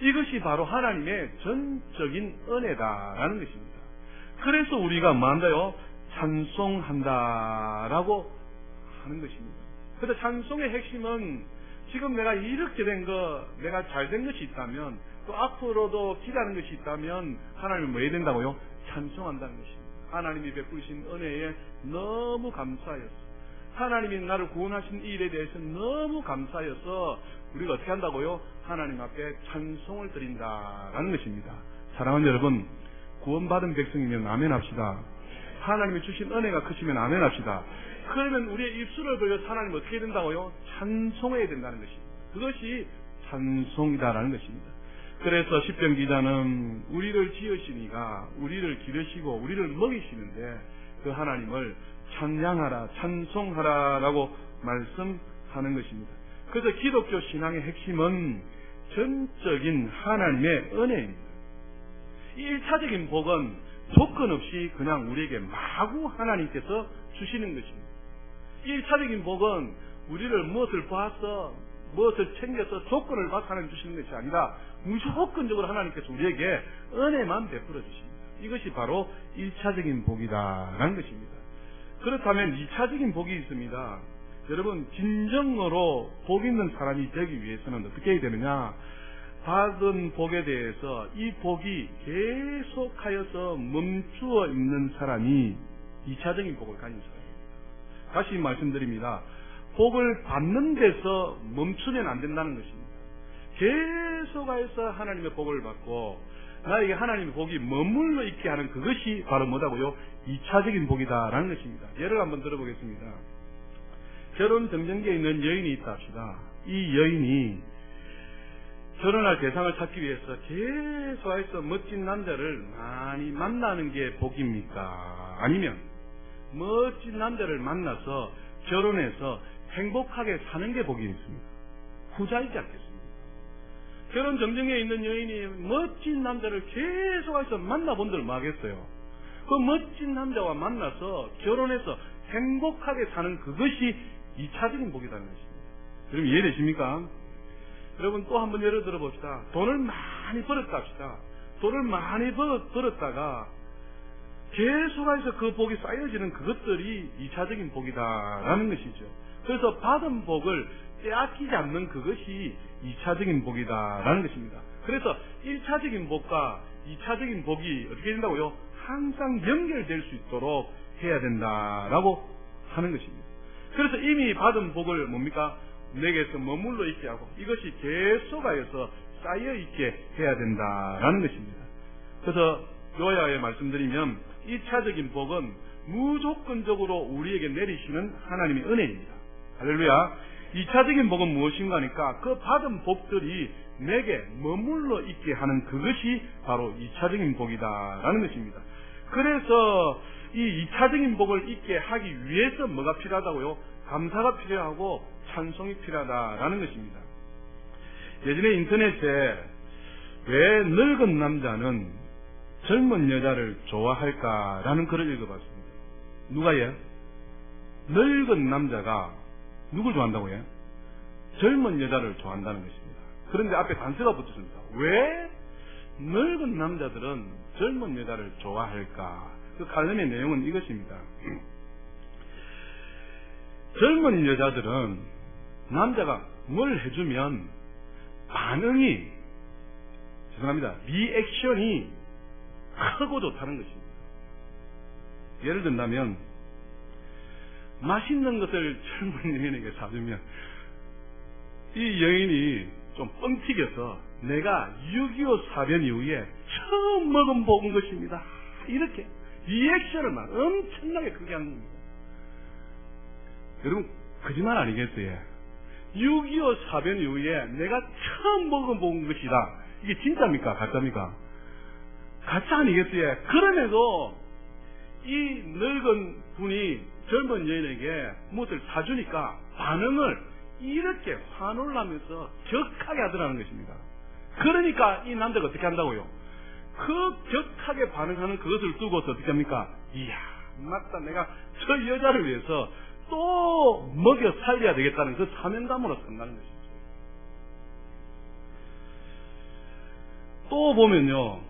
이것이 바로 하나님의 전적인 은혜다라는 것입니다. 그래서 우리가 뭐한다요? 찬송한다라고 하는 것입니다. 그래서 찬송의 핵심은 지금 내가 이렇게 된 것, 내가 잘된 것이 있다면 또 앞으로도 기다리는 것이 있다면 하나님을 뭐 해야 된다고요? 찬송한다는 것입니다. 하나님이 베푸신 은혜에 너무 감사하였어. 하나님이 나를 구원하신 이 일에 대해서 너무 감사하여서 우리가 어떻게 한다고요? 하나님 앞에 찬송을 드린다라는 것입니다. 사랑하는 여러분, 구원받은 백성이면 아멘합시다. 하나님이 주신 은혜가 크시면 아멘합시다. 그러면 우리의 입술을 벌려서 하나님 어떻게 된다고요? 찬송해야 된다는 것입니다. 그것이 찬송이다라는 것입니다. 그래서 시편 기자는 우리를 지으시니가 우리를 기르시고 우리를 먹이시는데 그 하나님을 찬양하라 찬송하라라고 말씀하는 것입니다. 그래서 기독교 신앙의 핵심은 전적인 하나님의 은혜입니다. 이 1차적인 복은 조건 없이 그냥 우리에게 마구 하나님께서 주시는 것입니다. 이 1차적인 복은 우리를 무엇을 봐서 무엇을 챙겨서 조건을 봐서 하나님 주시는 것이 아니라 무조건적으로 하나님께서 우리에게 은혜만 베풀어 주십니다. 이것이 바로 1차적인 복이다라는 것입니다. 그렇다면 2차적인 복이 있습니다. 여러분, 진정으로 복 있는 사람이 되기 위해서는 어떻게 해야 되느냐? 받은 복에 대해서 이 복이 계속하여서 멈추어 있는 사람이 2차적인 복을 가진 사람입니다. 다시 말씀드립니다. 복을 받는 데서 멈추면 안 된다는 것입니다. 계속하여서 하나님의 복을 받고 나에게 하나님의 복이 머물러 있게 하는 그것이 바로 뭐다고요? 2차적인 복이다라는 것입니다. 예를 한번 들어보겠습니다. 결혼 정전기에 있는 여인이 있다 합시다. 이 여인이 결혼할 대상을 찾기 위해서 계속해서 멋진 남자를 많이 만나는 게 복입니까? 아니면 멋진 남자를 만나서 결혼해서 행복하게 사는 게 복이 있습니다. 후자이지 않겠습니까? 결혼 정정에 있는 여인이 멋진 남자를 계속해서 만나본들 뭐하겠어요? 그 멋진 남자와 만나서 결혼해서 행복하게 사는 그것이 2차적인 복이라는 것입니다. 여러분 이해되십니까? 여러분 또 한번 예를 들어봅시다. 돈을 많이 벌었다 합시다. 돈을 많이 벌었다가 계속해서 그 복이 쌓여지는 그것들이 2차적인 복이다라는 것이죠. 그래서 받은 복을 빼앗기지 않는 그것이 2차적인 복이다라는 것입니다. 그래서 1차적인 복과 2차적인 복이 어떻게 된다고요? 항상 연결될 수 있도록 해야 된다라고 하는 것입니다. 그래서 이미 받은 복을 뭡니까? 내게서 머물러 있게 하고 이것이 계속하여서 쌓여 있게 해야 된다라는 것입니다. 그래서 요야에 말씀드리면 2차적인 복은 무조건적으로 우리에게 내리시는 하나님의 은혜입니다. 할렐루야. 2차적인 복은 무엇인가 하니까 그 받은 복들이 내게 머물러 있게 하는 그것이 바로 2차적인 복이다라는 것입니다. 그래서 이 2차적인 복을 있게 하기 위해서 뭐가 필요하다고요? 감사가 필요하고 찬송이 필요하다라는 것입니다. 예전에 인터넷에 왜 늙은 남자는 젊은 여자를 좋아할까라는 글을 읽어봤습니다. 누가요? 늙은 남자가 누굴 좋아한다고요? 젊은 여자를 좋아한다는 것입니다. 그런데 앞에 단서가 붙었습니다. 왜 늙은 남자들은 젊은 여자를 좋아할까? 그 관련의 내용은 이것입니다. 젊은 여자들은 남자가 뭘 해주면 반응이 리액션이 크고 좋다는 것입니다. 예를 든다면 맛있는 것을 젊은 여인에게 사주면 이 여인이 좀 뻥튀겨서 내가 6.25 사변 이후에 처음 먹은 것입니다. 이렇게 리액션을 막 엄청나게 크게 하는 겁니다. 여러분 거짓말 아니겠어요? 6.25 사변 이후에 내가 처음 먹어본 것이다. 이게 진짜입니까? 가짜입니까? 가짜 아니겠어요? 그럼에도 이 늙은 분이 젊은 여인에게 무엇을 사주니까 반응을 이렇게 화놀라면서 격하게 하더라는 것입니다. 그러니까 이 남자가 어떻게 한다고요? 그 격하게 반응하는 그것을 두고서 어떻게 합니까? 이야, 맞다. 내가 저 여자를 위해서 또 먹여 살려야 되겠다는 그 사명감으로 산다는 것이죠. 또 보면요,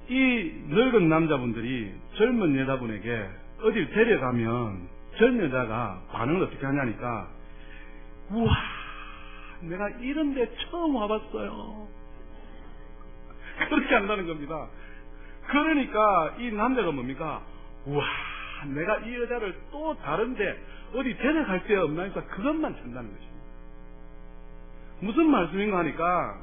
이 늙은 남자분들이 젊은 여자분에게 어딜 데려가면 젊은 여자가 반응을 어떻게 하냐니까, 우와, 내가 이런 데 처음 와봤어요. 그렇게 한다는 겁니다. 그러니까 이 남자가 뭡니까? 우와, 내가 이 여자를 또 다른데 어디 데려갈 데 없나 해서 그것만 찾는다는 것입니다. 무슨 말씀인가 하니까,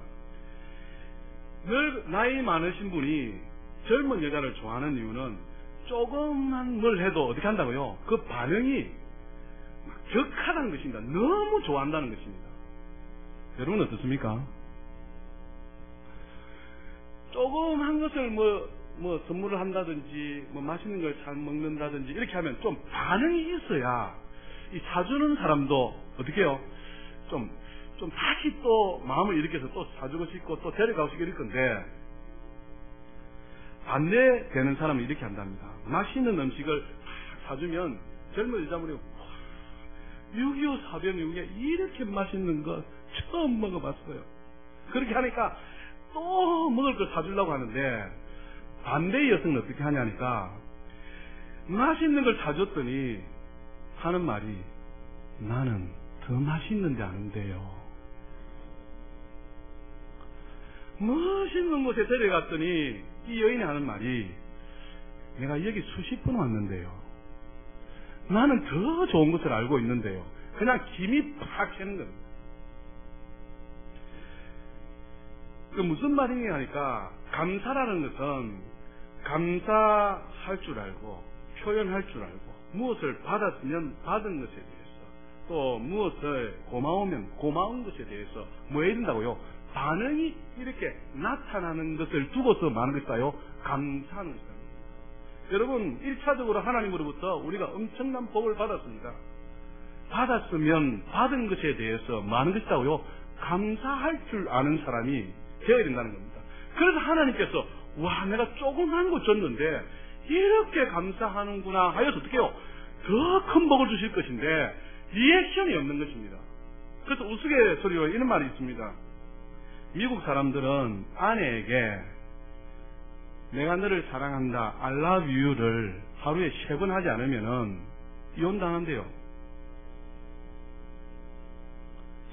나이 많으신 분이 젊은 여자를 좋아하는 이유는 조금만 뭘 해도 어떻게 한다고요? 그 반응이 격하다는 것입니다. 너무 좋아한다는 것입니다. 여러분 어떻습니까? 조그만 것을 뭐 선물을 한다든지 뭐 맛있는 걸 잘 먹는다든지 이렇게 하면 좀 반응이 있어야 이 사주는 사람도 어떻게 해요? 좀 다시 또 마음을 일으켜서 또 사주고 싶고 또 데려가고 싶고 이럴 건데, 반대되는 사람은 이렇게 한답니다. 맛있는 음식을 사주면 젊은 여자분이 6.25 사변 이후에 이렇게 맛있는 거 처음 먹어봤어요. 그렇게 하니까 또 먹을 걸 사주려고 하는데, 반대의 여성은 어떻게 하냐니까, 맛있는 걸 사줬더니 하는 말이, 나는 더 맛있는데 아는데요. 멋있는 곳에 데려갔더니 이 여인이 하는 말이, 내가 여기 수십 번 왔는데요. 나는 더 좋은 것을 알고 있는데요. 그냥 김이 팍 새는 겁니다. 그 무슨 말이냐 하니까, 감사라는 것은 감사할 줄 알고 표현할 줄 알고, 무엇을 받았으면 받은 것에 대해서, 또 무엇을 고마우면 고마운 것에 대해서 뭐 해야 된다고요? 반응이 이렇게 나타나는 것을 두고서 많은 것이다요. 감사하는 것입니다. 여러분, 1차적으로 하나님으로부터 우리가 엄청난 복을 받았습니다. 받았으면 받은 것에 대해서 많은 것이다고요. 감사할 줄 아는 사람이 되어야 된다는 겁니다. 그래서 하나님께서 와, 내가 조그만 거 줬는데 이렇게 감사하는구나 하여서 어떻게 해요? 더 큰 복을 주실 것인데 리액션이 없는 것입니다. 그래서 우스갯소리로 이런 말이 있습니다. 미국 사람들은 아내에게 내가 너를 사랑한다, I love you를 하루에 3번 하지 않으면은 이혼당한대요.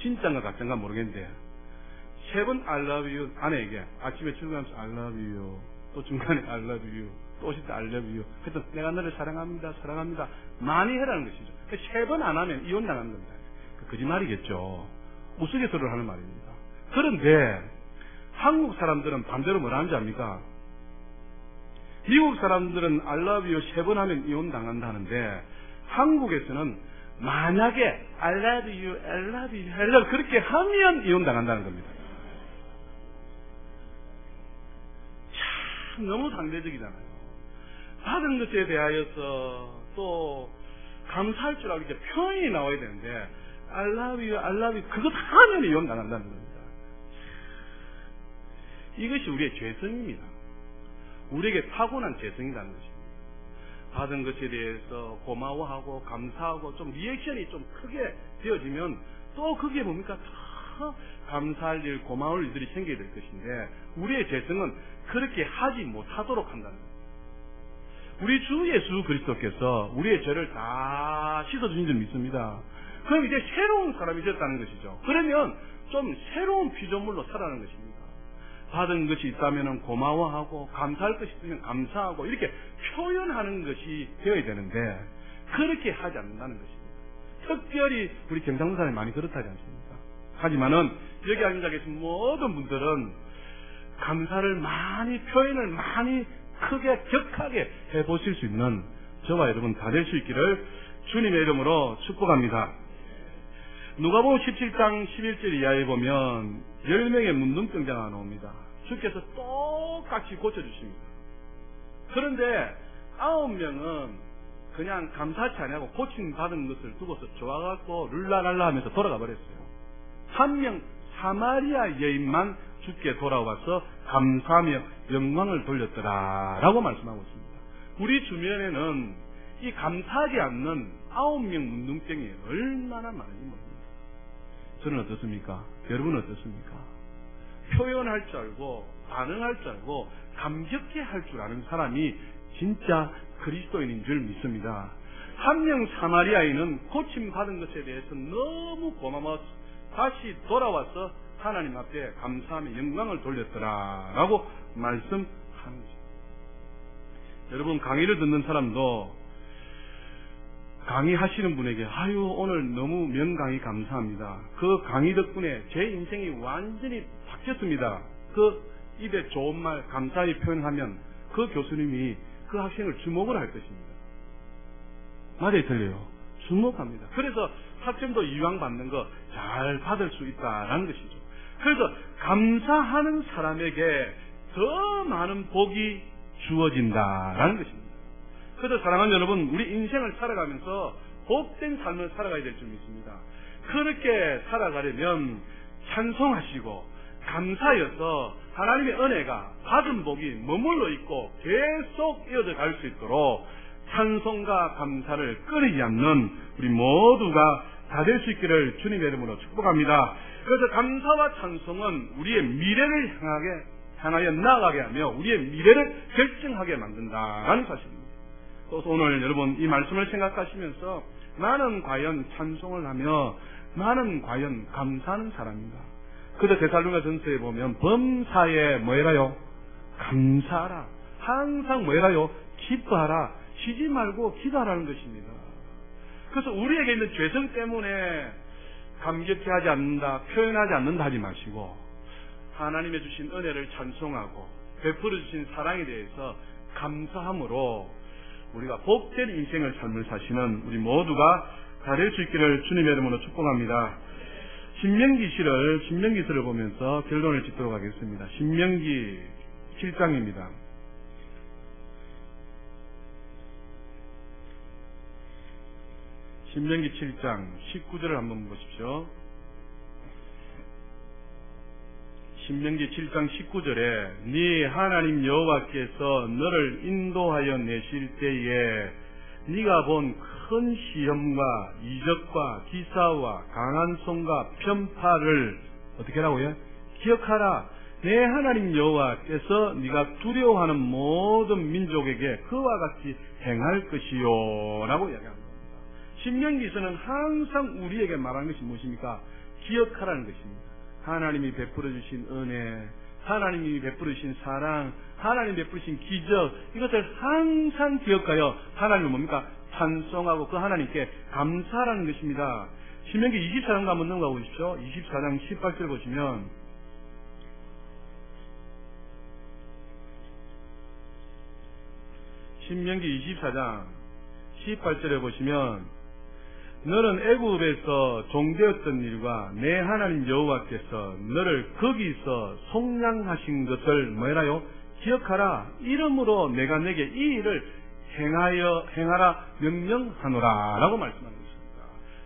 진짜인가 가짜인가 모르겠는데 3번 I love you 아내에게, 아침에 출근하면서 I love you, 또 중간에 I love you, 또 오실 때 I love you, 그래서 내가 너를 사랑합니다, 사랑합니다 많이 해라는 것이죠. 3번 안 하면 이혼당하는 겁니다. 거짓말이겠죠. 우스갯소리를 하는 말입니다. 그런데 한국 사람들은 반대로 뭐라 하는지 압니까? 미국 사람들은 I love you 3번 하면 이혼당한다는데, 한국에서는 만약에 I love you, I love you, I love you 그렇게 하면 이혼당한다는 겁니다. 참 너무 상대적이잖아요. 받은 것에 대하여서 또 감사할 줄 알고 이렇게 표현이 나와야 되는데 I love you, I love you 그것 하면 이혼당한다는 겁니다. 이것이 우리의 죄성입니다. 우리에게 타고난 죄성이라는 것입니다. 받은 것에 대해서 고마워하고 감사하고 좀 리액션이 좀 크게 되어지면 또 그게 뭡니까? 더 감사할 일, 고마울 일들이 생겨야 될 것인데, 우리의 죄성은 그렇게 하지 못하도록 한다는 거예요. 우리 주 예수 그리스도께서 우리의 죄를 다 씻어주신 줄 믿습니다. 그럼 이제 새로운 사람이 됐다는 것이죠. 그러면 좀 새로운 피조물로 살아가는 것입니다. 받은 것이 있다면 고마워하고, 감사할 것이 있으면 감사하고, 이렇게 표현하는 것이 되어야 되는데 그렇게 하지 않는다는 것입니다. 특별히 우리 경상도 사람이 많이 그렇다지 않습니까? 하지만은 여기 앉아 계신 모든 분들은 감사를 많이, 표현을 많이 크게 격하게 해보실 수 있는 저와 여러분 다 될 수 있기를 주님의 이름으로 축복합니다. 누가복음 17장 11절 이하에 보면 10명의 문둥병자가 나옵니다. 주께서 똑같이 고쳐주십니다. 그런데 9명은 그냥 감사치 아니하고 고침받은 것을 두고서 좋아갖고 룰라랄라 하면서 돌아가 버렸어요. 1명 사마리아 여인만 주께 돌아와서 감사하며 영광을 돌렸더라라고 말씀하고 있습니다. 우리 주변에는 이 감사하지 않는 9명 문둥병이 얼마나 많은지 모릅니다. 저는 어떻습니까? 여러분은 어떻습니까? 표현할 줄 알고, 반응할 줄 알고, 감격해 할 줄 아는 사람이 진짜 그리스도인인 줄 믿습니다. 1명 사마리아인은 고침받은 것에 대해서 너무 고마워서 다시 돌아와서 하나님 앞에 감사하며 영광을 돌렸더라라고 말씀합니다. 여러분, 강의를 듣는 사람도 강의하시는 분에게 아유 오늘 너무 명강의 감사합니다. 그 강의 덕분에 제 인생이 완전히 바뀌었습니다. 그 입에 좋은 말 감사히 표현하면 그 그 교수님이 그 학생을 주목을 할 것입니다. 맞아요, 틀려요. 주목합니다. 그래서 학점도 이왕 받는 거 잘 받을 수 있다라는 것이죠. 그래서 감사하는 사람에게 더 많은 복이 주어진다라는 것입니다. 그래서 사랑하는 여러분, 우리 인생을 살아가면서 복된 삶을 살아가야 될 줄 믿습니다. 그렇게 살아가려면 찬송하시고 감사여서 하나님의 은혜가 받은 복이 머물러 있고 계속 이어져 갈 수 있도록 찬송과 감사를 끊이지 않는 우리 모두가 다 될 수 있기를 주님의 이름으로 축복합니다. 그래서 감사와 찬송은 우리의 미래를 향하여 나아가게 하며 우리의 미래를 결정하게 만든다라는 사실입니다. 또 오늘 여러분 이 말씀을 생각하시면서 나는 과연 찬송을 하며 나는 과연 감사하는 사람인가? 그저 데살로니가 전서에 보면 범사에 뭐해라요? 감사하라. 항상 뭐해라요? 기뻐하라. 쉬지 말고 기도하라는 것입니다. 그래서 우리에게 있는 죄성 때문에 감격해 하지 않는다, 표현하지 않는다 하지 마시고 하나님의 주신 은혜를 찬송하고 베풀어 주신 사랑에 대해서 감사함으로 우리가 복된 인생을 삶을 사시는 우리 모두가 다 될 수 있기를 주님의 이름으로 축복합니다. 신명기서를 보면서 결론을 짓도록 하겠습니다. 신명기 7장입니다. 신명기 7장 19절을 한번 보십시오. 신명기 7장 19절에 네 하나님 여호와께서 너를 인도하여 내실 때에 네가 본 큰 시험과 이적과 기사와 강한 손과 편파를 어떻게 하라고요? 기억하라. 내 하나님 여호와께서 네가 두려워하는 모든 민족에게 그와 같이 행할 것이요 라고 이야기합니다. 신명기서는 항상 우리에게 말하는 것이 무엇입니까? 기억하라는 것입니다. 하나님이 베풀어 주신 은혜, 하나님이 베풀어 주신 사랑, 하나님이 베풀어 주신 기적, 이것을 항상 기억하여 하나님을 뭡니까? 찬송하고 그 하나님께 감사하라는 것입니다. 신명기 24장 한번 넘어가 보십시오. 24장 18절 보시면 신명기 24장 18절에 보시면 너는 애굽에서 종되었던 일과 내 하나님 여호와께서 너를 거기서 속량하신 것을 뭐라요? 기억하라. 이러므로 내가 내게 이 일을 행하라 명령하노라 라고 말씀하는 것입니다.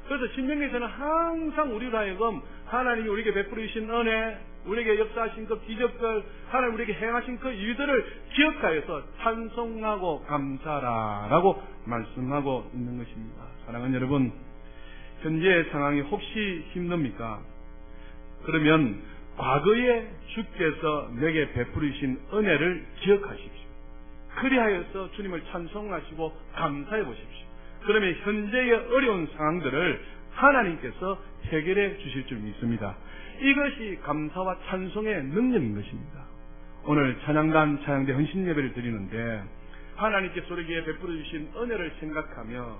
그래서 신명기에서는 항상 우리로 하여금 하나님이 우리에게 베풀어 주신 은혜, 우리에게 역사하신 그 기적들, 하나님 우리에게 행하신 그 일들을 기억하여서 찬송하고 감사하라라고 말씀하고 있는 것입니다. 사랑하는 여러분, 현재의 상황이 혹시 힘듭니까? 그러면 과거에 주께서 내게 베풀으신 은혜를 기억하십시오. 그리하여서 주님을 찬송하시고 감사해 보십시오. 그러면 현재의 어려운 상황들을 하나님께서 해결해 주실 줄 믿습니다. 이것이 감사와 찬송의 능력인 것입니다. 오늘 찬양단 찬양대 헌신 예배를 드리는데 하나님께서 우리에게 베풀어 주신 은혜를 생각하며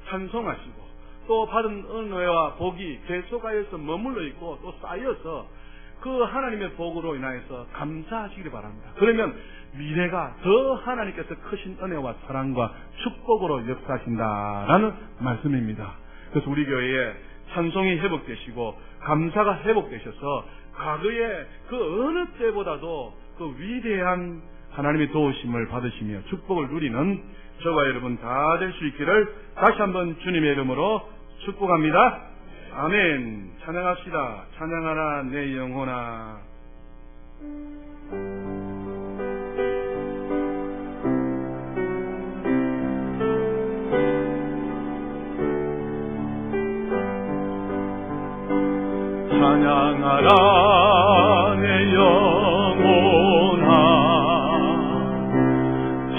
찬송하시고 또 받은 은혜와 복이 계속하여서 머물러 있고 또 쌓여서 그 하나님의 복으로 인하여서 감사하시기를 바랍니다. 그러면 미래가 더 하나님께서 크신 은혜와 사랑과 축복으로 역사하신다라는 말씀입니다. 그래서 우리 교회에 찬송이 회복되시고 감사가 회복되셔서 과거에 그 어느 때보다도 그 위대한 하나님의 도우심을 받으시며 축복을 누리는 저와 여러분 다 될 수 있기를 다시 한번 주님의 이름으로 축복합니다. 아멘. 찬양합시다. 찬양하라 내 영혼아. 찬양하라 내 영혼아.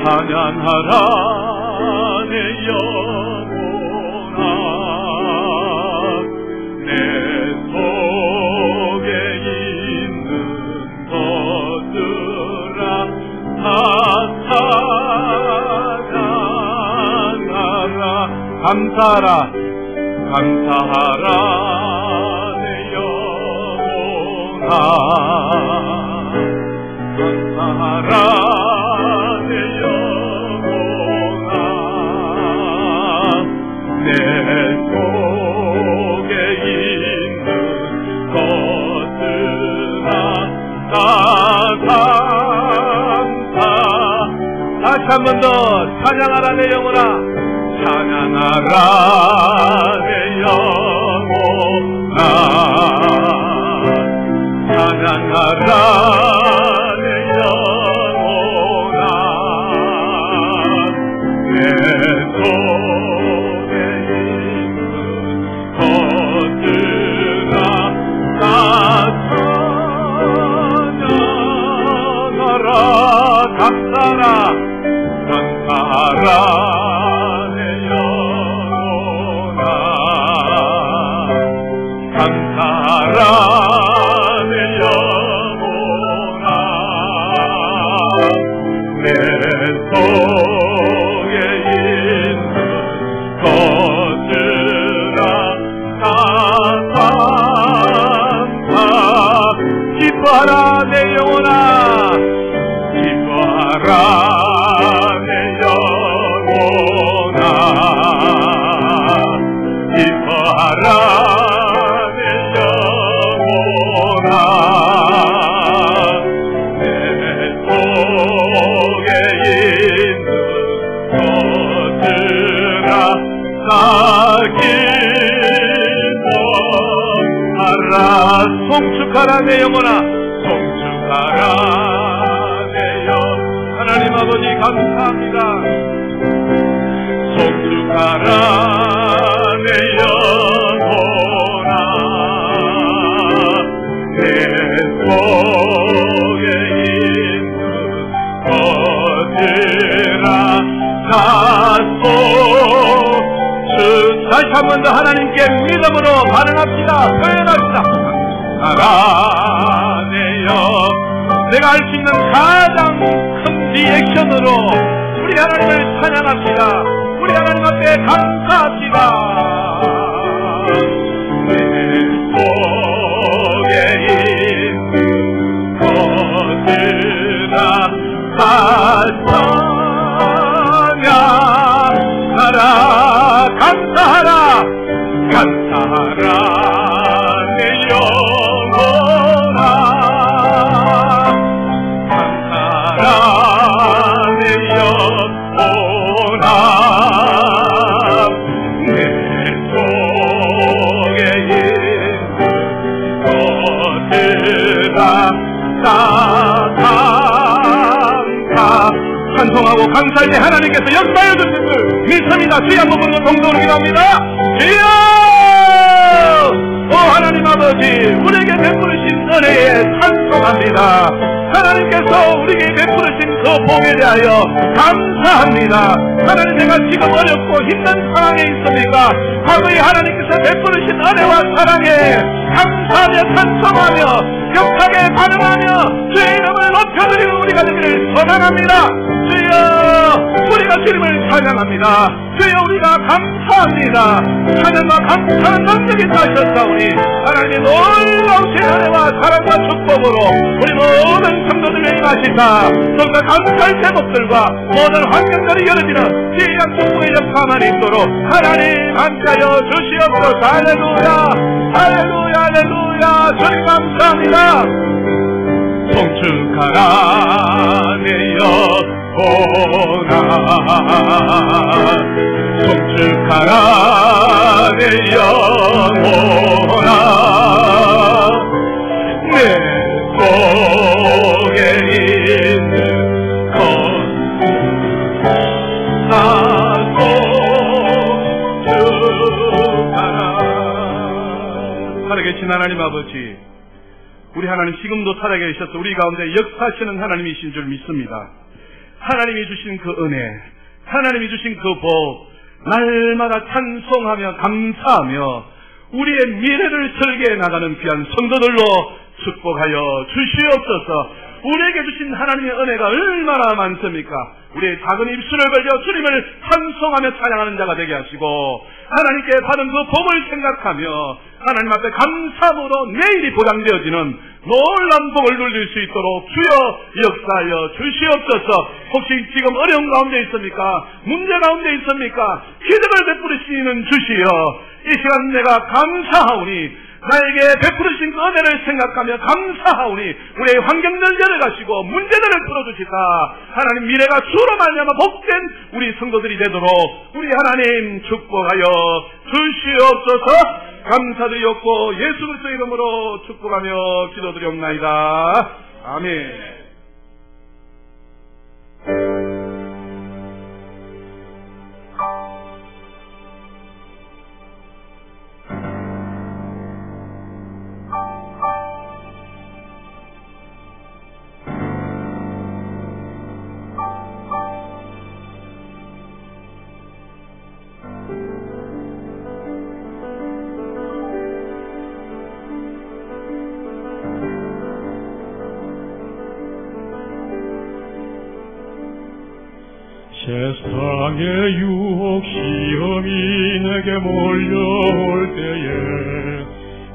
찬양하라 내 영혼아. 내 속에 있는 것들아 다 찬양하라. 감사하라. 감사하라. 감사하라 내 내 속에 있는 것들아 다 감사. 다시 한 번 더 찬양하라 내 영혼아, 찬양하라 내 영혼아, 찬양하라 내 영혼아. 내 속에 있는 것들아 다 찬양하라. 감사하라 감사하라 내 영혼아, 감사하라 내 영혼아. 내 속에 있는 것들아 다 감사. 기뻐하라 내 영혼아, 기뻐하라 내 영혼아, 기뻐하라 내 영혼아. 내 속에 있는 것들아 다 기뻐하라. 송축하라 내 영혼아, 송축하라 내 영. 하나님 아버지 감사합니다. 송축하라 내 영혼아, 내 속에 있는 것들아 다 송축. 다시 한 번 더 하나님께 믿음으로 반응합시다. 표현합시다. 알아 내 영. 내가 할 수 있는 가장 큰 리액션으로 우리 하나님을 찬양합시다. 우리 하나님 앞에 감사합시다. 내 속에 있는 것들아 다 찬양하라. 감사하라 감사하라 내 영혼아, 감사하라 내 영혼아. 내 속에 있는 것들아 다 감사. 찬송하고 감사할 때 하나님께서 역사해 주신 줄 믿습니다. 주여 한번 부르고 동동으로 기도합니다. 주여! 오 하나님 아버지, 우리에게 베푸르신 은혜에 찬송합니다. 하나님께서 우리에게 베푸르신 그 복에 대하여 감사합니다. 하나님, 내가 지금 어렵고 힘든 상황에 있습니까? 과거에 하나님께서 베푸르신 은혜와 사랑에 감사하며 찬송하며 격하게 반응하며 주의 이름을 높여드리는 우리가 되기를 소망합니다. 주여, 우리가 주님을 찬양합니다. 주여, 우리가 감사합니다. 찬양과 감사한 능력이 다셨사오니 하나님의 놀라우신 은혜와 사랑과 축복으로 우리 모든 성도들을 임하시사 좀더 감사할 제목들과 모든 환경들이 열어지는 귀한 축복의 역사만 있도록 하나님 함께하여 주시옵소서. 할렐루야 할렐루야 할렐루야. 주님 감사합니다. 송축하라 내 영혼아, 송축하라 내 영혼아. 내 속에 있는 것 다 송축하라. 살아계신 하나님 아버지, 우리 하나님 지금도 살아계셔서 우리 가운데 역사하시는 하나님이신 줄 믿습니다. 하나님이 주신 그 은혜, 하나님이 주신 그 복, 날마다 찬송하며 감사하며 우리의 미래를 설계해 나가는 귀한 성도들로 축복하여 주시옵소서. 우리에게 주신 하나님의 은혜가 얼마나 많습니까? 우리의 작은 입술을 벌려 주님을 찬송하며 찬양하는 자가 되게 하시고, 하나님께 받은 그 복을 생각하며 하나님 앞에 감사함으로 내일이 보장되어지는 놀라운 복을 누릴 수 있도록 주여 역사하여 주시옵소서. 혹시 지금 어려운 가운데 있습니까? 문제 가운데 있습니까? 기적을 베푸시는 주시여, 이 시간 내가 감사하오니 나에게 베푸르신 그 은혜를 생각하며 감사하오니 우리의 환경들을 열어가시고 문제들을 풀어주시다. 하나님 미래가 주로 말미암아 복된 우리 성도들이 되도록 우리 하나님 축복하여 주시옵소서. 감사드리옵고 예수 그리스도의 이름으로 축복하며 기도드리옵나이다. 아멘. 세상의 유혹 시험이 내게 몰려올 때에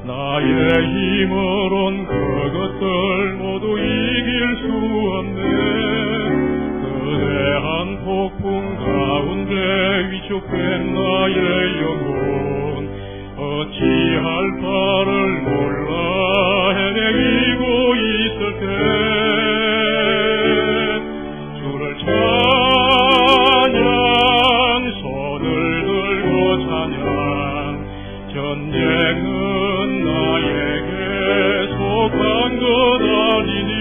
나의 힘으론 그것들 모두 이길 수 없네. 거대한 폭풍 가운데 위축된 나의 영혼 어찌할 바를 몰라 헤매이고 있을 때 주를 전쟁은 나에게 속한 것 아니니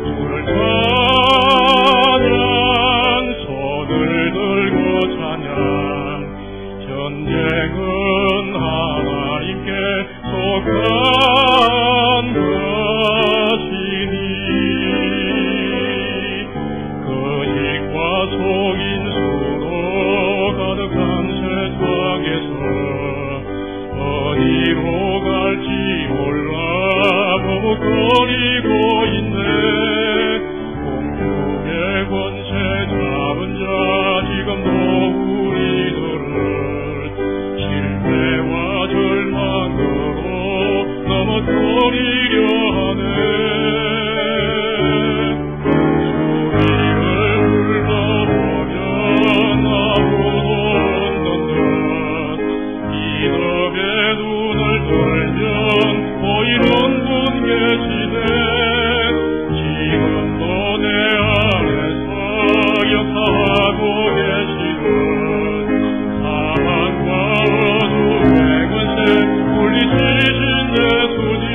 주를 찬양 손을 들고 찬양 전쟁은 하나님께 속한 것이니 거짓과 속인수로 가득한 세상에서 어디로 갈지 몰라 머뭇거리고 있네. 공중의 권세 잡은 자 지금도 우리들을 실패와 절망으로 넘어뜨리려 하네. 소리를 불러보면 아무도 없는 기겁의 눈을 들면 보이는 분 계시네. 지금도 내 안에서 역사하고 계시는 사망과 어둠의 권세 물리치신 예수님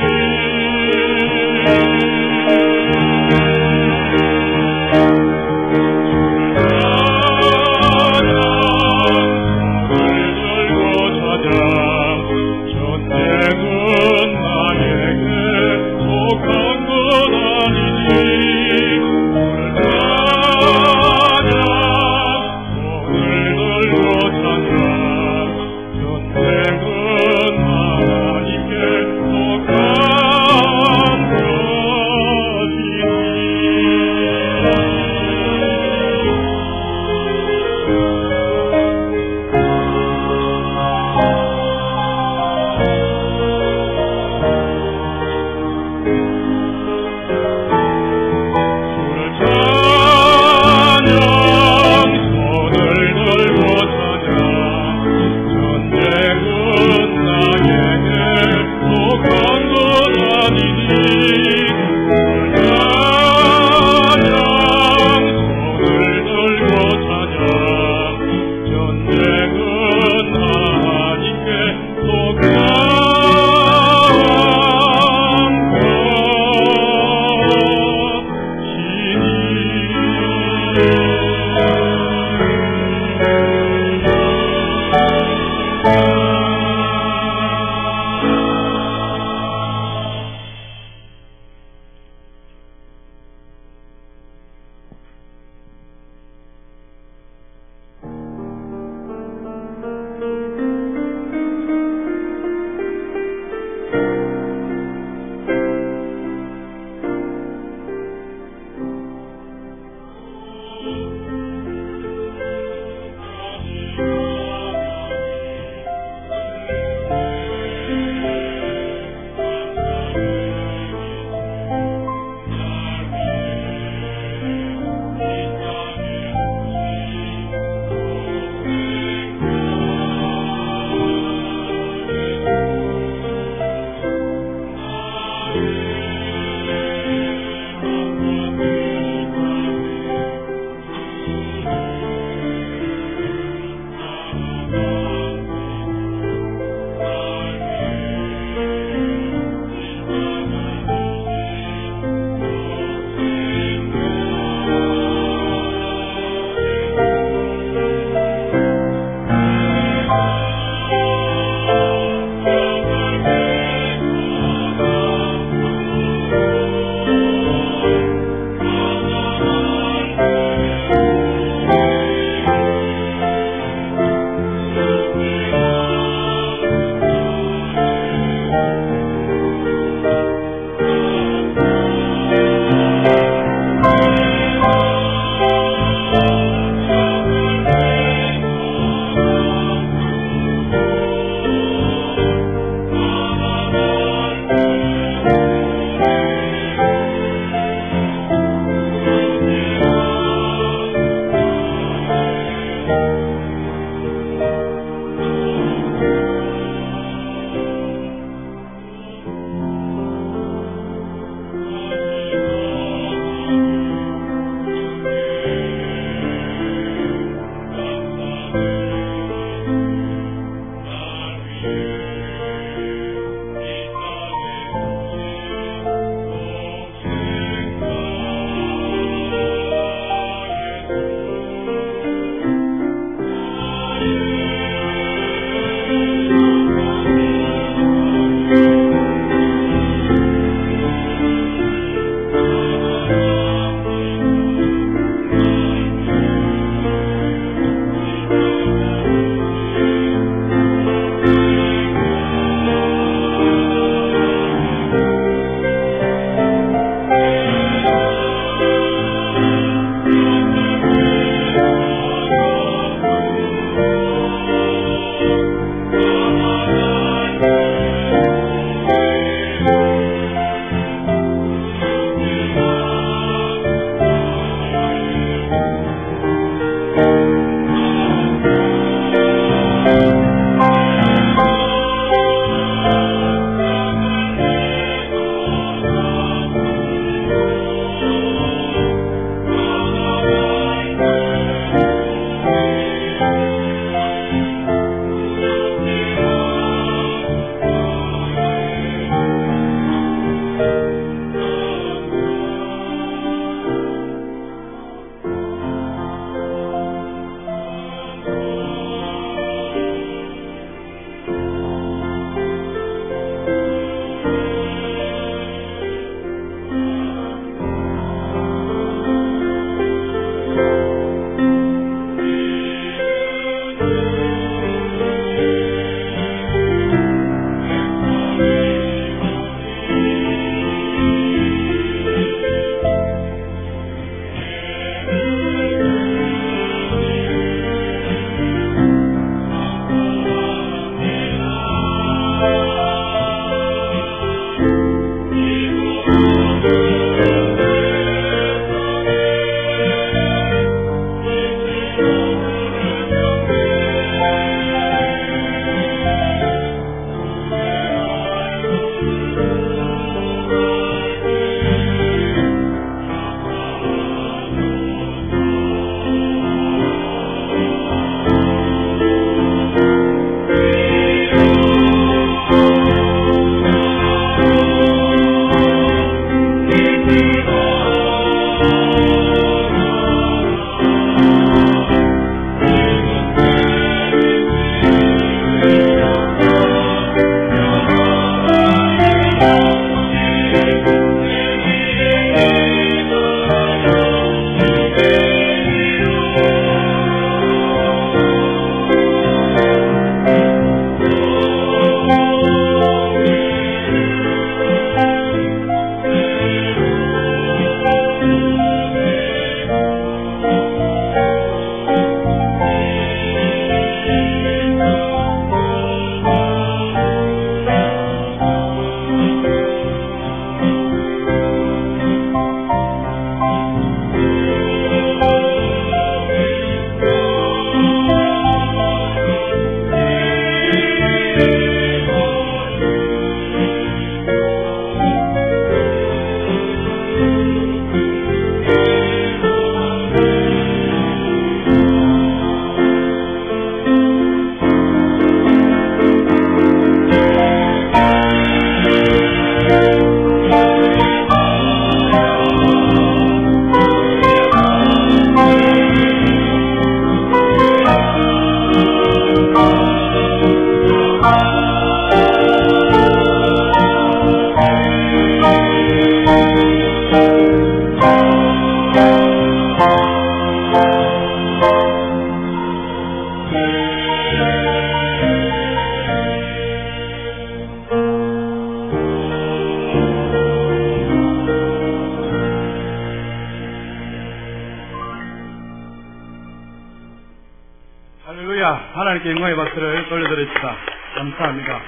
하나님께 영광의 박수를 돌려드립시다. 감사합니다.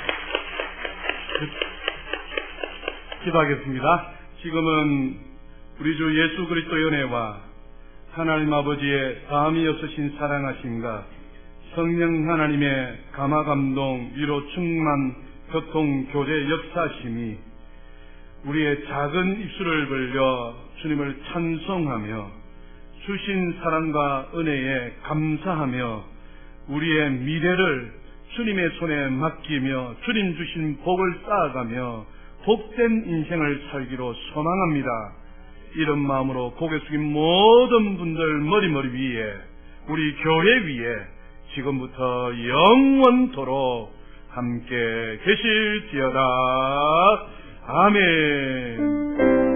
기도하겠습니다. 지금은 우리 주 예수 그리스도의 은혜와 하나님 아버지의 다함이 없으신 사랑하심과 성령 하나님의 감화 감동 위로 충만 교통 교제 역사심이 우리의 작은 입술을 벌려 주님을 찬송하며 주신 사랑과 은혜에 감사하며 우리의 미래를 주님의 손에 맡기며 주님 주신 복을 쌓아가며 복된 인생을 살기로 소망합니다. 이런 마음으로 고개 숙인 모든 분들 머리 위에 우리 교회 위에 지금부터 영원토록 함께 계실지어다. 아멘.